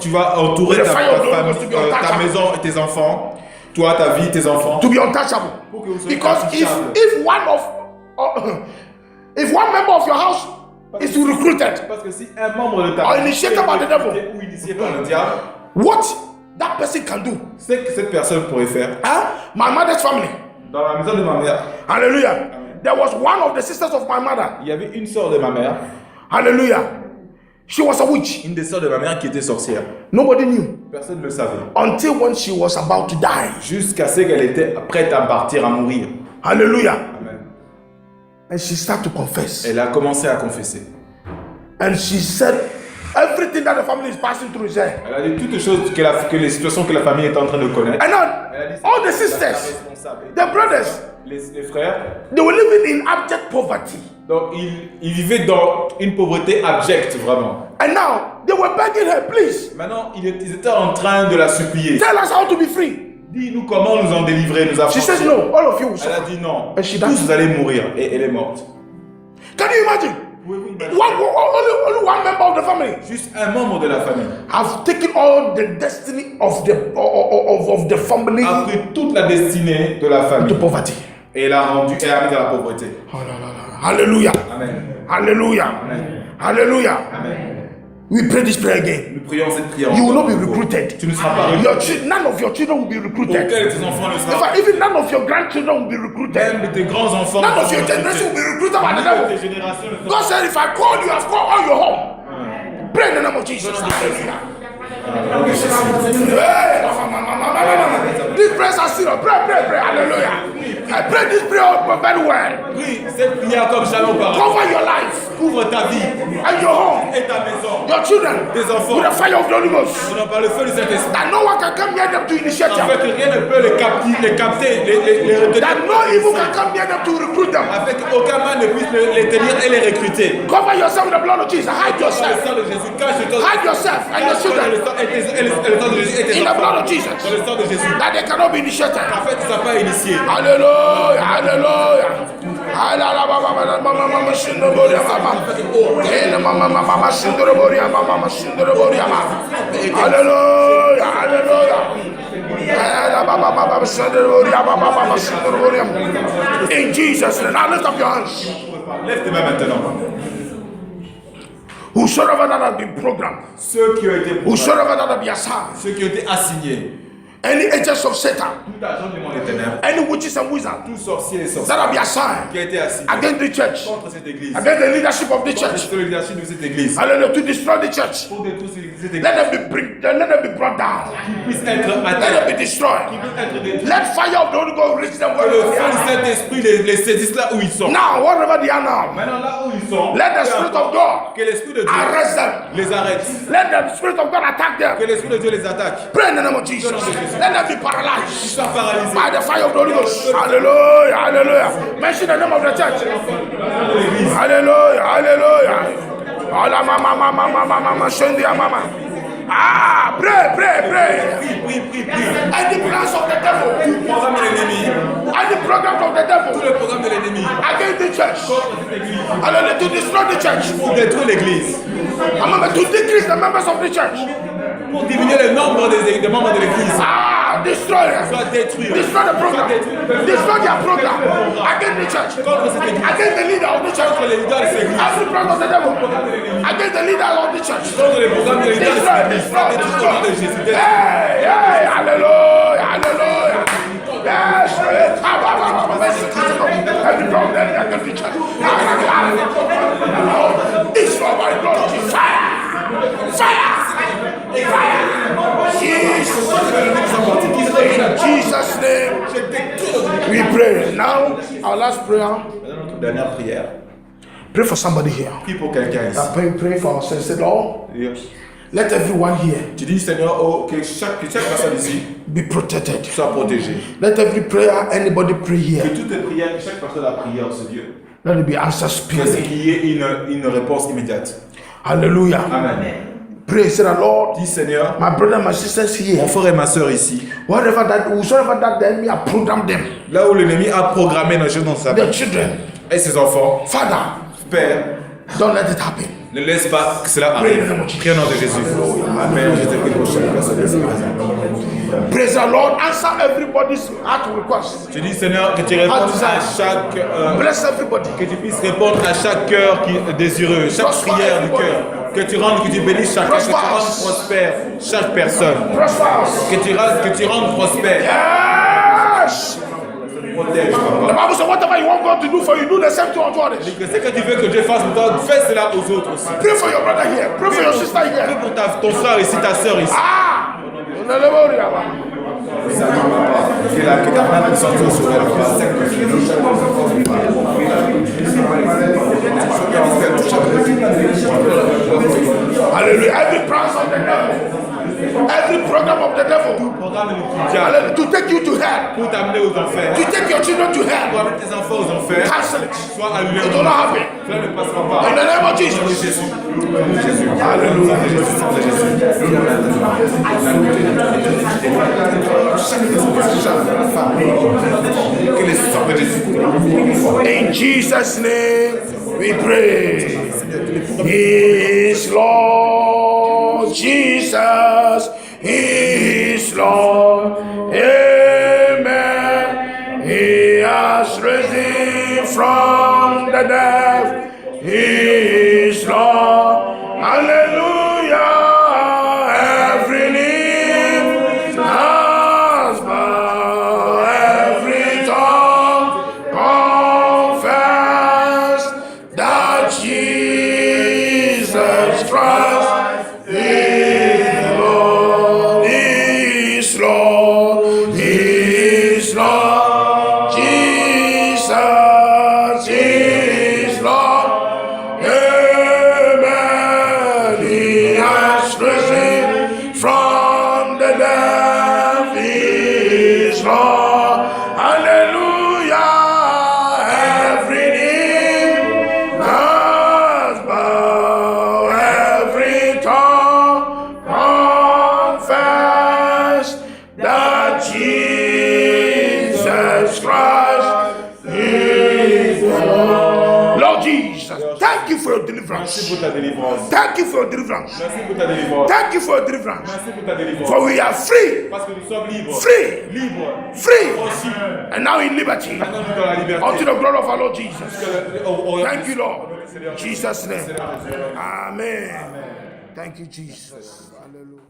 tu vas entourer The ta fire of the Holy famille, Ghost to be untouchable. ta maison et tes enfants. Toi, ta vie, tes enfants. To be untouchable. Because if one member of your house is recruited Parce que si un membre de ta or famille initiated by the devil, ou initié par le diable, what that person can do? c'est que cette personne pourrait faire. My mother's family. Dans la maison de ma mère, Hallelujah. There was one of the sisters of my mother. il y avait une sœur de ma mère, Hallelujah. She was a witch. une des sœurs de ma mère qui était sorcière. Nobody knew Personne ne le savait. until when she was about to die. Jusqu'à ce qu'elle était prête à partir, à mourir. Hallelujah. Amen. And she started to confess. Elle a commencé à confesser. And she said, everything that the family is passing through is there. Elle a dit toutes les choses que les situations que la famille est en train de connaître. And now, Elle a dit, all the la sisters, responsable. the brothers, Les frères, they were living in abject poverty. donc ils vivaient dans une pauvreté abjecte, vraiment. And now, they were begging her, please, Maintenant, ils étaient en train de la supplier. tell us how to be free. Dis-nous comment nous en délivrer, nous She says, affranchir. no, all of you will Elle a suffer. dit non. And she Tous died. vous allez mourir. Et elle est morte. Can you imagine? Pouvez-vous imaginer? Only one member of the family Juste un membre de la famille have taken all the destiny of the family a pris toute la destinée de la to famille poverty. et elle a mis dans la pauvreté. Hallelujah. Amen. Hallelujah. Amen. Hallelujah. Amen. We pray this prayer again. Nous prions cette prière. You will not encore be une fois. recruited. Tu ne seras pas recruté. None of your children will be recruited. Aucun de tes enfants ne In sera. fact, even none of your grandchildren will be recruited. Même tes grands enfants. None of your generation will be recruited by the devil. Tes générations ne God seront said, if I call you, I've called all your home. Pray in the name of Jesus. Hallelujah. These prayers are serious. Pray. Hallelujah. I pray this prayer very well. Prie cette prière comme jamais auparavant. Cover your life Couvre ta vie and your home, et ta maison. your children, Tes enfants. with the fire of the Holy Ghost. Par le feu du Saint-Esprit. That no one can come near them to initiate Afin them. que rien ne peut les capter, les retenir. That no evil can come near them to recruit them. Afin qu'aucun mal ne puisse les tenir et les recruter. Cover yourself with the blood of Jesus. Hide Dans le yourself. sang de Jésus, cache-toi. Hide yourself and your children Le sang de Jésus et tes in the blood enfants. of Jesus. Dans le sang de Jésus. That they cannot be initiated. Afin que tu ne sois pas initié. Hallelujah. Hallelujah. In Jesus' name. Now lift up your hands. Lève tes mains maintenant. Whosoever that has been programmed, Ceux qui ont été programmés, whosoever that has been assigned, ceux qui ont été assignés, any agents of Satan, tout agent du monde des ténèbres, any witches and wizards tout sorcier et that sorcière have been assigned qui a été assigné against the church, contre cette église, against the leadership of the contre church, le leadership de cette église, hallelujah, to destroy the church. pour détruire cette église, Let them be brought down. puisse être Let them atteint, be destroyed. puisse être détruit. Let fire of the Holy Ghost reach them Que le wherever they feu du are. Saint-Esprit les saisisse là où ils sont. Now, wherever they are now, Maintenant là où ils sont, let the Spirit of God que l'Esprit de Dieu arrest them. les arrête. Let the Spirit of God attack them. Que l'Esprit de Dieu les attaque. Pray in the name of Jesus. Let them be paralyzed Ils soient paralysés. by the fire of the Holy Ghost. Hallelujah, hallelujah. Mention the name of the church. Hallelujah, hallelujah. Alla mama, mama, mama, mama, shendia mama. Ah, pray. Prie. Any plans of the devil, Programme de l'ennemi. any program of the Tout devil le programme de l'ennemi. against the church, Contre cette église. hallelujah, to destroy the church, Pour détruire l'église. remember, to decrease the members of the church. Pour diminuer le nombre des membres de l'église. Ah, destroy them. Soit détruire. Destroy the program. Destroy their program against the church. Contre cette église. Against the leader of the church. Contre les leaders de cette église. Every plan of the devil. Against the leader of the church. Contre les programmes de leaders de Destroy, cette église. destroy, Soit détruit au nom de destroy. Jésus. Hey, hallelujah, hallelujah. Every problem, every church. Israel, my Lord, fire! Jesus' name, we pray. Now, our last prayer. Dernière prière. Pray for somebody here. Prie pour quelqu'un ici. Pray for ourselves. Say, Lord, let everyone here Tu dis, Seigneur, que chaque personne ici be protected. soit protégée. Let every prayer anybody pray Que here, toutes les prières, que chaque personne a prié en ce Dieu, let it be answered que speedily. qu'il y ait une réponse immédiate. Hallelujah. Amen. Pray, say, the Lord, Dis, Seigneur, my brother, my sisters here, mon frère et ma soeur ici, whatever that the enemy have programmed them, là où l'ennemi a programmé nos jeunes dans sa their vie, children, et ses enfants, Father, Père, don't let it happen. ne laisse pas que cela arrive. Prie au nom de Jésus. Amen. Je te prie pour chaque personne ici. Praise the Lord, answer everybody's heart request. Je dis, Seigneur, que tu répondes à chaque... Bless everybody. que tu puisses répondre à chaque cœur qui est désireux, chaque prière du cœur. Que tu bénisses chacun, que tu rendes prospère chaque personne. Prosper us. Que tu rendes prospère. Yes. Protège, The papa. Bible says, whatever you want God to do for you, do the same to others. Que ce que tu veux que Dieu fasse pour toi, fais cela aux autres aussi. Pray for your brother here. Pray for your sister Prie here. pour ton frère ici, ta soeur ici. Ah. Que ta main puissante soit sur elle. Hallelujah. Every plans of the devil, every program of the devil, Programme du diable to take you to hell, pour t'amener aux enfers, to take your children to pour hell, amener tes enfants aux enfers, cancel it. soit annulé. It will not happen. Cela ne passera pas. In the name of Au nom de Jesus. Jésus. Au nom de Jésus. Hallelujah. Au nom de Jésus. Que les sortes de Jésus. In Jesus' name we pray. He is Lord. Jesus is Lord. Amen. He has risen from the dead. He is Lord. Hallelujah. Every knee has bowed, every tongue confess that Jesus Christ is Lord. He is Lord. He is Lord. Jesus is Lord. Amen. He has risen from the dead. He is Lord. Hallelujah. Every knee has bowed, every tongue confess that Jesus Christ is Lord. Lord Jesus, thank you for your Merci deliverance. pour ta délivrance. Thank you for your deliverance. Merci pour ta délivrance. Thank you for your deliverance. Merci pour ta délivrance. For we are free, Parce que nous sommes libres. free, Libres. free, Aussi. and now in liberty. Maintenant, nous sommes dans la liberté. Unto the glory of our Lord Jesus. Au- Thank you, Lord. In Jesus' name. Amen. Thank you, Jesus. Hallelujah.